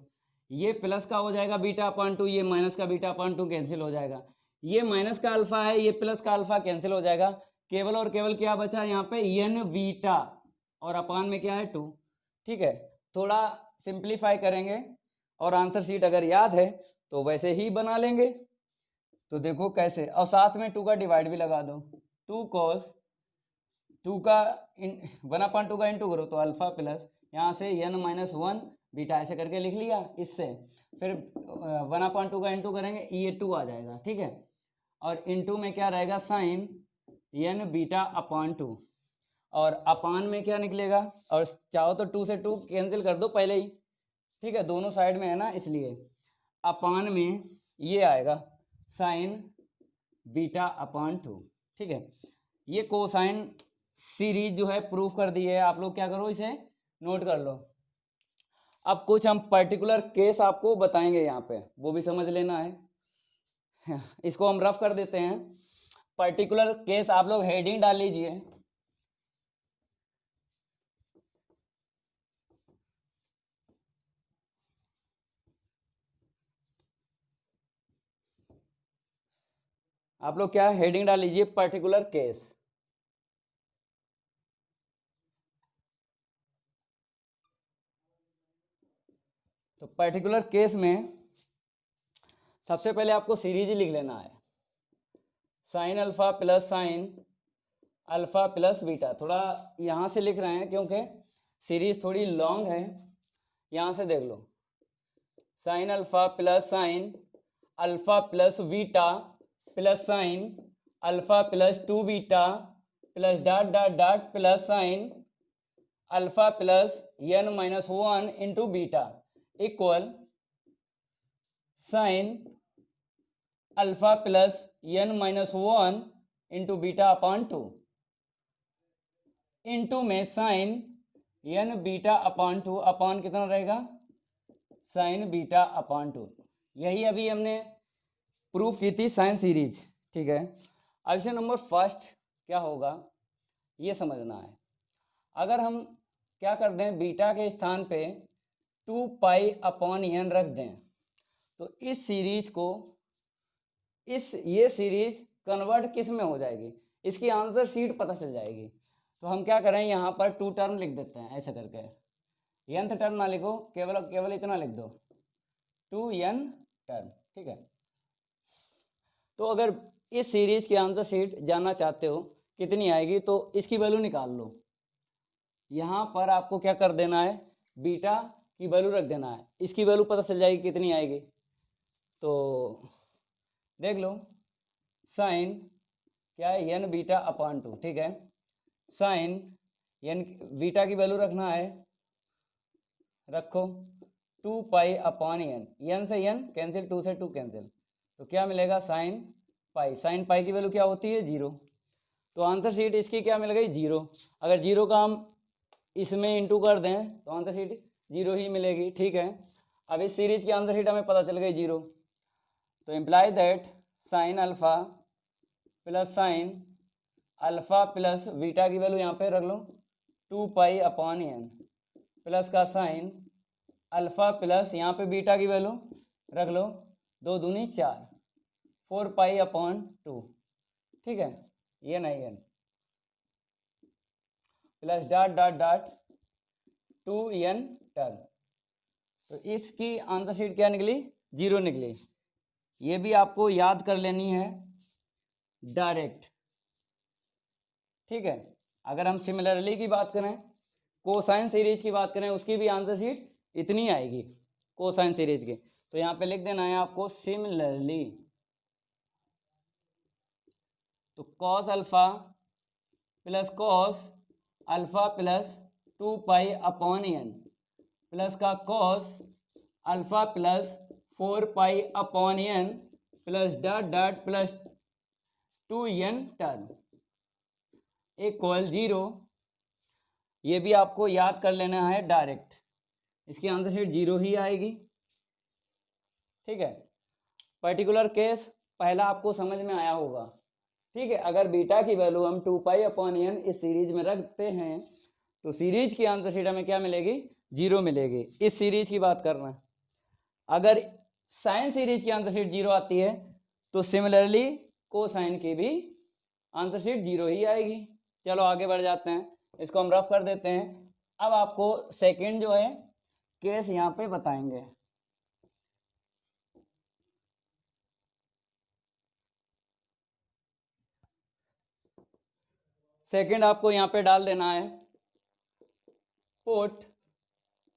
[SPEAKER 1] ये प्लस का हो जाएगा बीटा अपॉन 2, ये माइनस का बीटा अपॉन 2 कैंसिल हो जाएगा, ये माइनस का अल्फा है ये प्लस का अल्फा कैंसिल हो जाएगा, केवल और केवल क्या बचा यहाँ पे एन बीटा और अपॉन में क्या है 2। ठीक है, थोड़ा सिंप्लीफाई करेंगे और आंसर शीट अगर याद है तो वैसे ही बना लेंगे। तो देखो कैसे, और साथ में 2 का डिवाइड भी लगा दो, 2 cos 2 का 1/2 का इंटू करो तो अल्फा प्लस यहाँ से n-1 बीटा ऐसे करके लिख लिया। इससे फिर 1/2 का इंटू करेंगे, ये 2 आ जाएगा, ठीक है। और इंटू में क्या रहेगा, साइन n बीटा अपॉन 2, और अपान में क्या निकलेगा, और चाहो तो 2 से 2 कैंसिल कर दो पहले ही, ठीक है, दोनों साइड में है ना, इसलिए अपान में ये आएगा साइन बीटा अपॉन 2, ठीक है। ये कोसाइन सीरीज जो है प्रूफ कर दी है, आप लोग क्या करो इसे नोट कर लो। अब कुछ हम पर्टिकुलर केस आपको बताएंगे यहाँ पे, वो भी समझ लेना है। इसको हम रफ कर देते हैं। पर्टिकुलर केस आप लोग हेडिंग डाल लीजिए। आप लोग क्या हेडिंग डाल लीजिए, पर्टिकुलर केस। तो पर्टिकुलर केस में सबसे पहले आपको सीरीज ही लिख लेना है, sine alpha plus sine alpha plus beta. थोड़ा यहाँ से लिख रहे हैं क्योंकि सीरीज थोड़ी लॉन्ग है। यहाँ से देख लो, sine alpha plus sine alpha plus beta plus sine alpha plus 2 beta plus dot dot dot plus sine alpha plus n-1 into beta equal sine alpha plus n-1 into beta upon 2 into में sine n beta upon 2 upon कितना रहेगा, sign beta upon 2। यही अभी हमने proof की थी sine series, ठीक है। अब इसे नंबर फर्स्ट क्या होगा ये समझना है। अगर हम क्या कर दें, बीटा के स्थान पे 2 पाई अपॉन n रख दें तो इस सीरीज को ये सीरीज कन्वर्ट किस में हो जाएगी, इसकी आंसर शीट पता चल जाएगी। तो हम क्या करें, यहाँ पर 2 टर्म लिख देते हैं ऐसे करके, nth टर्म ना लिखो, केवल इतना लिख दो 2n टर्म, ठीक है। तो अगर इस सीरीज की आंसर शीट जानना चाहते हो कितनी आएगी तो इसकी वैल्यू निकाल लो। यहाँ पर आपको क्या कर देना है, बीटा की वैल्यू रख देना है, इसकी वैल्यू पता चल जाएगी कितनी आएगी। तो देख लो, साइन क्या है, n बीटा अपॉन 2, ठीक है। साइन n बीटा की वैल्यू रखना है, रखो 2 पाई अपॉन n से n कैंसिल, 2 से 2 कैंसिल, तो क्या मिलेगा, साइन पाई। साइन पाई की वैल्यू क्या होती है, 0। तो आंसर शीट इसकी क्या मिल गई, 0। अगर 0 का हम इसमें इंटू कर दें तो आंसर शीट 0 ही मिलेगी, ठीक है। अब इस सीरीज की आंसर शीट हमें पता चल गई 0। तो imply that sine alpha plus sine alpha plus beta की वैल्यू यहाँ पे रख लो 2 पाई अपॉन n प्लस का साइन अल्फा प्लस यहाँ पे बीटा की वैल्यू रख लो 2 दूनी 4 4 पाई अपॉन 2, ठीक है, ये नहीं n plus dot dot dot 2n term. तो इसकी आंसर शीट क्या निकली, 0 निकली। ये भी आपको याद कर लेनी है डायरेक्ट, ठीक है। अगर हम सिमिलरली की बात करें, कोसाइन सीरीज की बात करें, उसकी भी आंसर शीट इतनी आएगी कोसाइन सीरीज की। तो यहाँ पे लिख देना है आपको सिमिलरली। तो cos alpha plus cos alpha plus 2 pi upon n plus का cos alpha plus 4 pi upon n plus dot dot plus 2n term equal 0। ये भी आपको याद कर लेना है डायरेक्ट, इसकी आंसर शीट 0 ही आएगी, ठीक है। पर्टिकुलर केस पहला आपको समझ में आया होगा, ठीक है। अगर बीटा की वैल्यू हम 2 पाई अपॉन n इस सीरीज में रखते हैं तो सीरीज की आंसर शीट हमें क्या मिलेगी, 0 मिलेगी। इस सीरीज की बात कर रहे हैं। अगर साइन सीरीज की आंसर शीट 0 आती है तो सिमिलरली कोसाइन की भी आंसर शीट 0 ही आएगी। चलो आगे बढ़ जाते हैं, इसको हम रफ कर देते हैं। अब आपको सेकंड जो है केस यहाँ पे बताएंगे। सेकंड आपको यहाँ पे डाल देना है पुट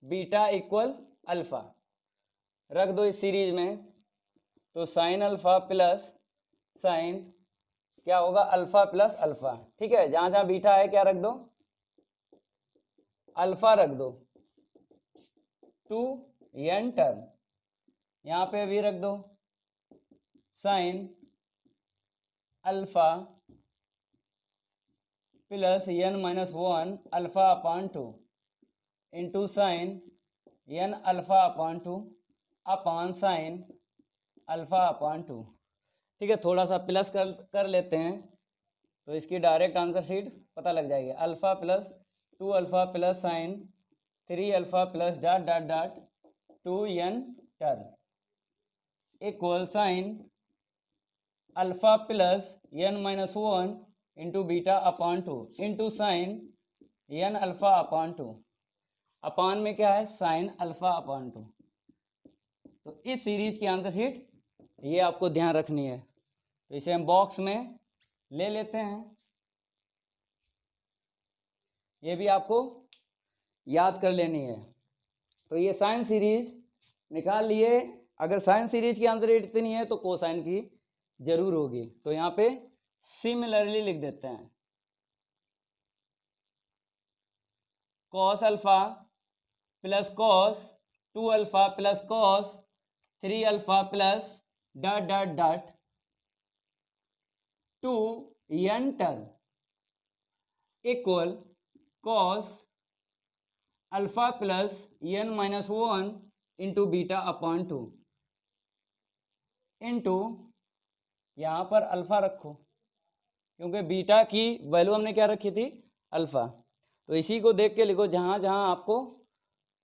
[SPEAKER 1] बीटा इक्वल अल्फा, रख दो इस सीरीज में। तो साइन अल्फा प्लस साइन क्या होगा, अल्फा प्लस अल्फा। ठीक है, जहां जहां बीटा है क्या रख दो, अल्फा रख दो, टू n टर्म यहां पे भी रख दो sign alpha plus n-1 alpha upon 2 into sine n alpha upon 2 upon sine alpha upon 2। ठीक है, थोड़ा सा प्लस कर लेते हैं तो इसकी डायरेक्ट आंसर शीट पता लग जाएगी। Alpha plus 2 alpha plus sign 3 alpha plus dot dot dot 2n term equal sine alpha plus n-1 into beta upon 2 into sine n alpha upon 2 upon में क्या है साइन अल्फा अपॉन 2। तो इस series की answer sheet ये आपको ध्यान रखनी है। तो इसे हम बॉक्स में ले लेते हैं, ये भी आपको याद कर लेनी है। तो ये साइन सीरीज निकाल लिए। अगर साइन सीरीज की आंसर इतनी है तो कोसाइन की जरूर होगी। तो यहाँ पे सिमिलरली लिख देते हैं, cos alpha plus cos 2 alpha plus cos 3 alpha plus dot dot dot 2n term equal cos alpha plus n-1 into beta upon 2 into यहाँ पर अल्फा रखो क्योंकि बीटा की वैल्यू हमने क्या रखी थी, अल्फा। तो इसी को देख के लिखो, जहाँ जहाँ आपको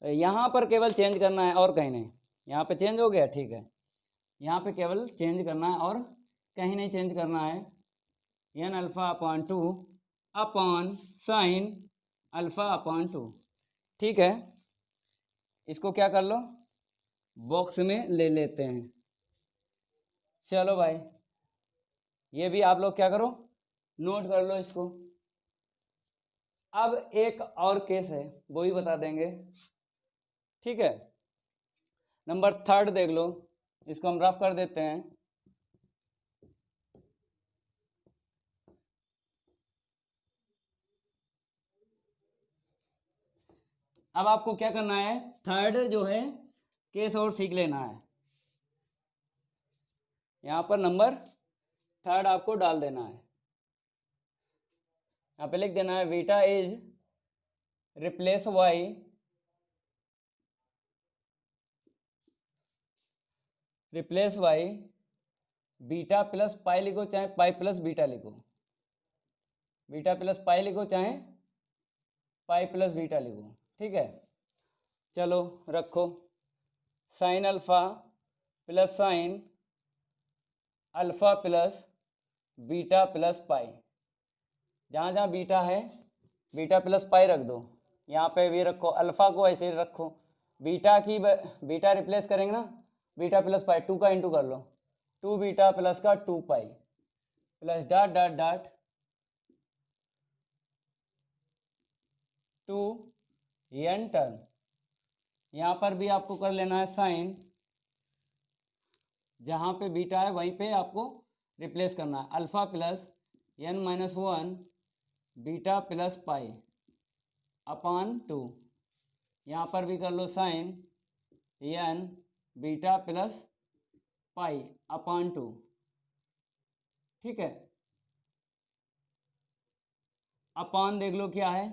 [SPEAKER 1] यहाँ पर केवल चेंज करना है और कहीं नहीं। यहाँ पे चेंज हो गया, ठीक है, यहाँ पे केवल चेंज करना है और कहीं नहीं चेंज करना है। n alpha upon 2 upon sine alpha upon 2। ठीक है, इसको क्या कर लो, बॉक्स में ले लेते हैं। चलो भाई, ये भी आप लोग क्या करो, नोट कर लो इसको। अब एक और केस है वो ही बता देंगे। ठीक है, नंबर 3 देख लो, इसको हम रफ कर देते हैं। अब आपको क्या करना है, 3 जो है केस और सीख लेना है। यहाँ पर नंबर 3 आपको डाल देना है। यहाँ पे लिख देना है beta is replace by beta plus pi लिखो चाहे पाई प्लस बीटा लिखो, बीटा प्लस पाई लिखो चाहे पाई प्लस बीटा लिखो। ठीक है, चलो रखो sign alpha plus sine alpha plus beta plus पाई। जहाँ जहाँ बीटा है बीटा प्लस पाई रख दो, यहाँ पे भी रखो, अल्फा को ऐसे रखो। बीटा रिप्लेस करेंगे ना, बीटा प्लस पाई 2 का इंटू कर लो, 2 बीटा प्लस का 2 pi plus dot dot dot 2n term. यहाँ पर भी आपको कर लेना है साइन, जहाँ पे बीटा है वहीं पे आपको रिप्लेस करना है, alpha plus n-1 beta plus pi upon 2। यहाँ पर भी कर लो sine n beta plus pi upon 2। ठीक है, अपॉन देख लो क्या है,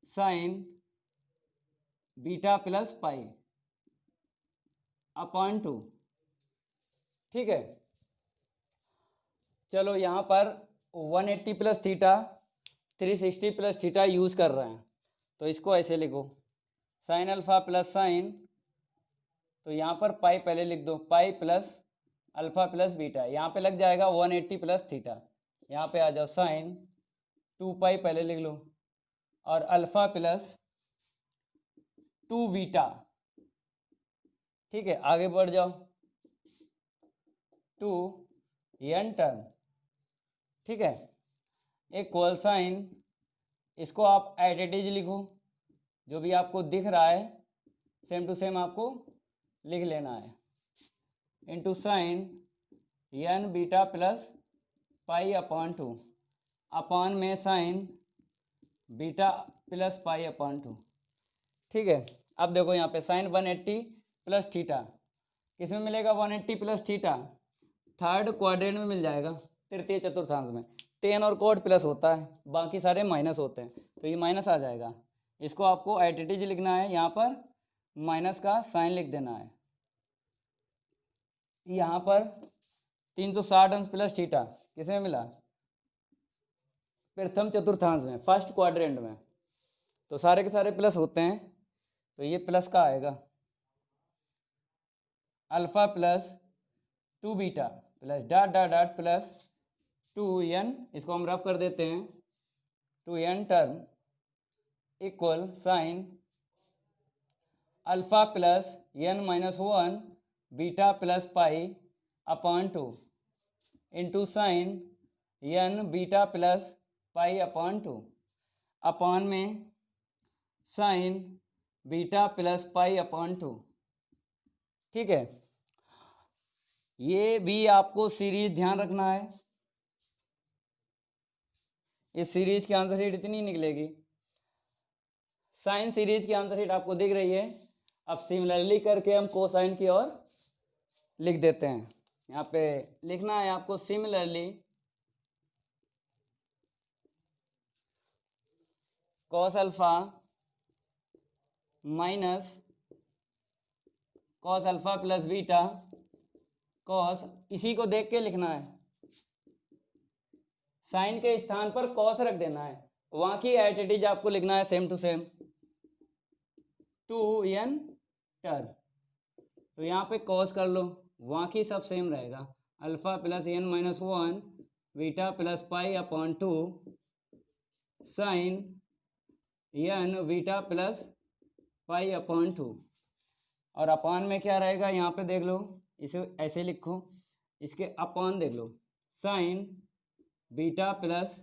[SPEAKER 1] sine beta plus pi upon 2। ठीक है, चलो यहाँ पर 180 plus theta 360 plus theta use कर रहे हैं, तो इसको ऐसे लिखो साइन अल्फा प्लस साइन, तो यहाँ पर पाई पहले लिख दो, pi plus alpha plus beta, यहाँ पे लग जाएगा 180 प्लस थीटा। यहाँ पे आ जाओ साइन 2 पाई पहले लिख लो और अल्फा प्लस 2 बीटा। ठीक है, आगे बढ़ जाओ 2n टर्म। ठीक है, इक्वल साइन, इसको आप एट इट इज लिखो, जो भी आपको दिख रहा है सेम टू सेम आपको लिख लेना है, into sine n beta plus pi upon 2 upon में sine beta plus pi upon 2। ठीक है, अब देखो यहाँ पे साइन 180 प्लस थीटा किस में मिलेगा, 180 प्लस थीटा थर्ड क्वाड्रेंट में मिल जाएगा, तृतीय चतुर्थांश में। टेन और कोड प्लस होता है, बाकी सारे माइनस होते हैं, तो ये माइनस आ जाएगा। इसको आपको एट इट इज लिखना है, यहाँ पर माइनस का साइन लिख देना है। यहाँ पर 360 अंश प्लस थीटा किसमें मिला, प्रथम चतुर्थांश में, फर्स्ट क्वाड्रेंट में, तो सारे के सारे प्लस होते हैं, तो ये प्लस का आएगा। Alpha plus 2 beta plus dot dot dot plus 2n, इसको हम रफ कर देते हैं, 2n term equal sine alpha plus n minus 1 beta plus pi upon 2 into sine n beta plus pi upon 2 upon में sine beta plus pi upon 2। ठीक है, ये भी आपको सीरीज ध्यान रखना है, इस सीरीज की आंसर शीट इतनी निकलेगी। साइन सीरीज की आंसर शीट आपको दिख रही है। अब सिमिलरली करके हम कोसाइन की ओर लिख देते हैं। यहाँ पे लिखना है आपको similarly cos alpha minus cos alpha plus beta cos, इसी को देख के लिखना है, साइन के स्थान पर कॉस रख देना है, वहां की एट इट इज आपको लिखना है same to same 2n term, तो यहाँ पे कॉस कर लो, वहां की सब सेम रहेगा, alpha plus n minus 1 beta plus pi upon 2 sine n beta plus pi upon 2, और अपॉन में क्या रहेगा यहाँ पे देख लो, इसे ऐसे लिखो, इसके अपॉन देख लो, sine beta plus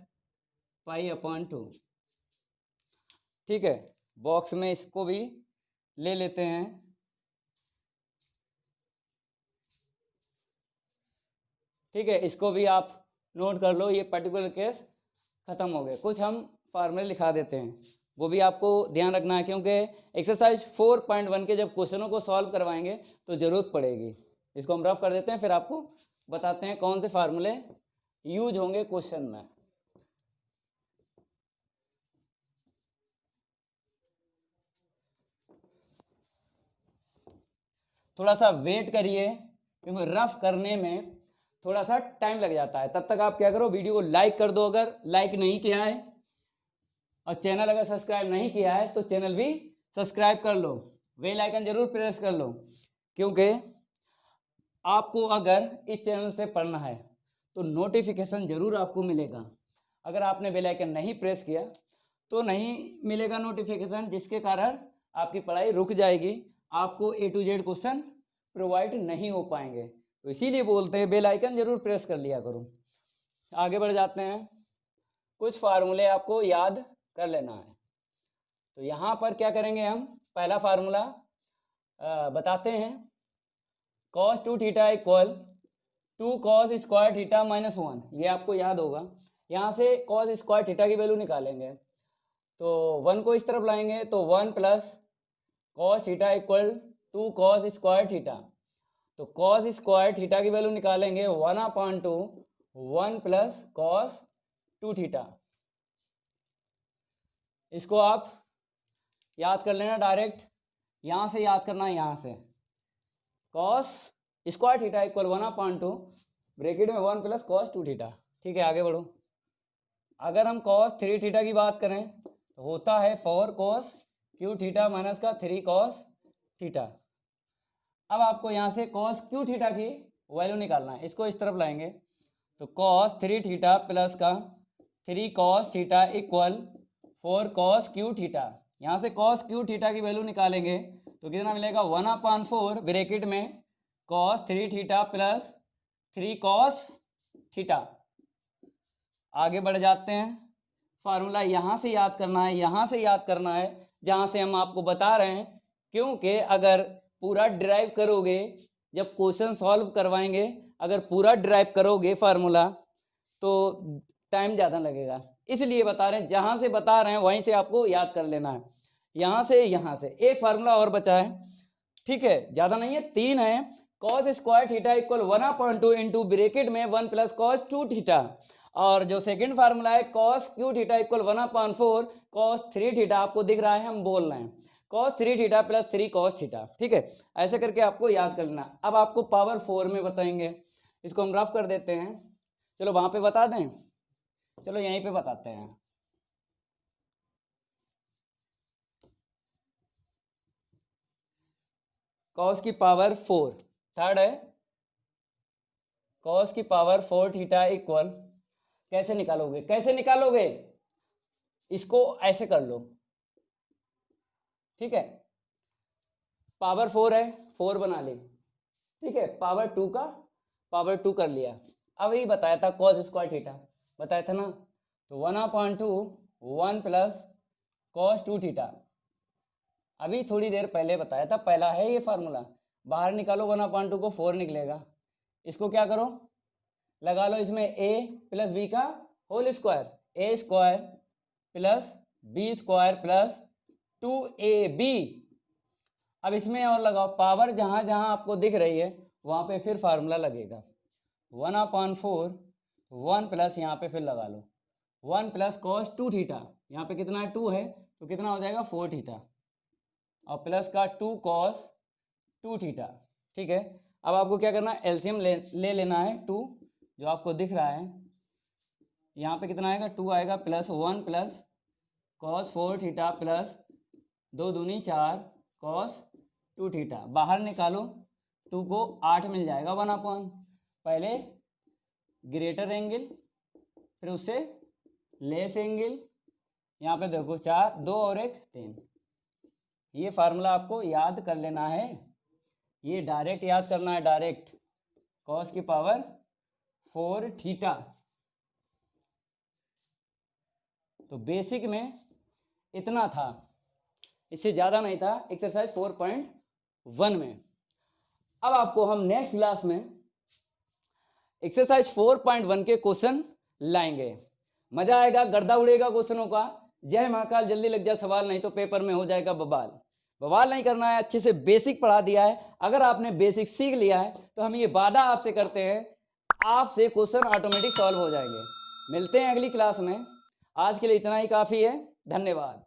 [SPEAKER 1] pi upon 2। ठीक है, बॉक्स में इसको भी ले लेते हैं। ठीक है, इसको भी आप नोट कर लो, ये पर्टिकुलर केस खत्म हो गए। कुछ हम फार्मूले लिखा देते हैं, वो भी आपको ध्यान रखना है, क्योंकि एक्सरसाइज 4.1 के जब क्वेश्चनों को सॉल्व करवाएंगे तो जरूरत पड़ेगी। इसको हम रफ कर देते हैं, फिर आपको बताते हैं कौन से फार्मूले यूज होंगे क्वेश्चन में। थोड़ा सा वेट करिए, क्योंकि रफ करने में थोड़ा सा टाइम लग जाता है। तब तक आप क्या करो, वीडियो को लाइक कर दो अगर लाइक नहीं किया है, और चैनल अगर सब्सक्राइब नहीं किया है तो चैनल भी सब्सक्राइब कर लो, बेल आइकन जरूर प्रेस कर लो, क्योंकि आपको अगर इस चैनल से पढ़ना है तो नोटिफिकेशन जरूर आपको मिलेगा। अगर आपने बेल आइकन नहीं प्रेस किया तो नहीं मिलेगा नोटिफिकेशन, जिसके कारण आपकी पढ़ाई रुक जाएगी, आपको A to Z question provide नहीं हो पाएंगे। तो इसीलिए बोलते हैं बेल आइकन जरूर प्रेस कर लिया करो। आगे बढ़ जाते हैं, कुछ फार्मूले आपको याद कर लेना है। तो यहाँ पर क्या करेंगे हम, पहला फार्मूला बताते हैं, cos 2 theta equal 2 cos square theta minus 1, ये आपको याद होगा। यहाँ से cos स्क्वायर थीटा की वैल्यू निकालेंगे, तो 1 को इस तरफ लाएंगे तो 1 plus cos theta equal 2 cos square theta, तो cos स्क्वायर थीटा की वैल्यू निकालेंगे 1/2 1 प्लस cos 2 थीटा। इसको आप याद कर लेना डायरेक्ट, यहाँ से याद करना है, यहाँ से cos square theta equal 1/2 bracket में 1 प्लस cos 2 थीटा। ठीक है, आगे बढ़ो। अगर हम cos 3 थीटा की बात करें तो होता है 4 cos क्यू थीटा माइनस का 3 cos थीटा। अब आपको यहाँ से cos क्यू थीटा की वैल्यू निकालना है, इसको इस तरफ लाएंगे तो cos 3 थीटा प्लस का 3 cos theta equal 4 cos Q theta. यहाँ से cos क्यू थीटा की वैल्यू निकालेंगे तो कितना मिलेगा, 1/4 ब्रैकेट में cos 3 theta plus 3 cos theta. आगे बढ़ जाते हैं। फार्मूला यहाँ से याद करना है, यहाँ से याद करना है, जहाँ से हम आपको बता रहे हैं, क्योंकि अगर पूरा ड्राइव करोगे, जब क्वेश्चन सॉल्व करवाएंगे अगर पूरा ड्राइव करोगे फार्मूला तो टाइम ज़्यादा लगेगा, इसलिए बता रहे हैं जहाँ से बता रहे हैं वहीं से आपको याद कर लेना है। यहाँ से एक फार्मूला और बचा है, ठीक है, ज़्यादा नहीं है, 3 है। Cos square theta equal 1/2 into bracket में 1 प्लस कॉस 2 थीटा, और जो सेकंड फार्मूला है cos Q theta equal 1/4 cos 3 theta, आपको दिख रहा है, हम बोल रहे हैं cos 3 theta plus 3 cos theta, ठीक है, ऐसे करके आपको याद कर लेना। अब आपको पावर 4 में बताएंगे, इसको हम रफ कर देते हैं, चलो वहां पे बता दें, चलो यहीं पे बताते हैं। कॉस की पावर 4, थर्ड है कॉस की पावर 4 थीटा इक्वल, कैसे निकालोगे, कैसे निकालोगे, इसको ऐसे कर लो, ठीक है, पावर 4 है, 4 बना ली, ठीक है, पावर 2 का पावर 2 कर लिया। अब यही बताया था कॉस स्क्वायर थीटा, बताया था ना, तो 1/2 1 प्लस कॉस 2 थीटा, अभी थोड़ी देर पहले बताया था, पहला है ये फार्मूला, बाहर निकालो 1/2 को 4 निकलेगा, इसको क्या करो, लगा लो इसमें a प्लस बी का whole square, A square plus B square plus 2ab, अब इसमें और लगाओ, पावर जहां जहां आपको दिख रही है वहां पे फिर फार्मूला लगेगा, 1/4 1 प्लस यहाँ पे फिर लगा लो 1 प्लस कॉस 2 थीटा, यहाँ पे कितना है 2 है तो कितना हो जाएगा 4 थीटा, और प्लस का 2 कॉस 2 थीटा, ठीक है। अब आपको क्या करना है, एलसीएम ले लेना है 2, जो आपको दिख रहा है यहाँ पे कितना आएगा 2 आएगा, plus 1 plus cos 4 theta plus 2 दूनी 4 कॉस 2 थीटा, बाहर निकालो 2 को 8 मिल जाएगा 1/, पहले ग्रेटर एंगल फिर उससे लेस एंगल, यहाँ पे देखो 4 2 और 1 3, ये फार्मूला आपको याद कर लेना है, ये डायरेक्ट याद करना है, डायरेक्ट कॉस की पावर 4 थीटा। तो बेसिक में इतना था, इससे ज़्यादा नहीं था एक्सरसाइज 4.1 में। अब आपको हम नेक्स्ट क्लास में एक्सरसाइज 4.1 के क्वेश्चन लाएंगे, मजा आएगा, गर्दा उड़ेगा क्वेश्चनों का। जय महाकाल, जल्दी लग जाए सवाल, नहीं तो पेपर में हो जाएगा बवाल। बवाल नहीं करना है, अच्छे से बेसिक पढ़ा दिया है, अगर आपने बेसिक सीख लिया है तो हम ये वादा आपसे करते हैं आपसे क्वेश्चन ऑटोमेटिक सॉल्व हो जाएंगे। मिलते हैं अगली क्लास में, आज के लिए इतना ही काफ़ी है, धन्यवाद।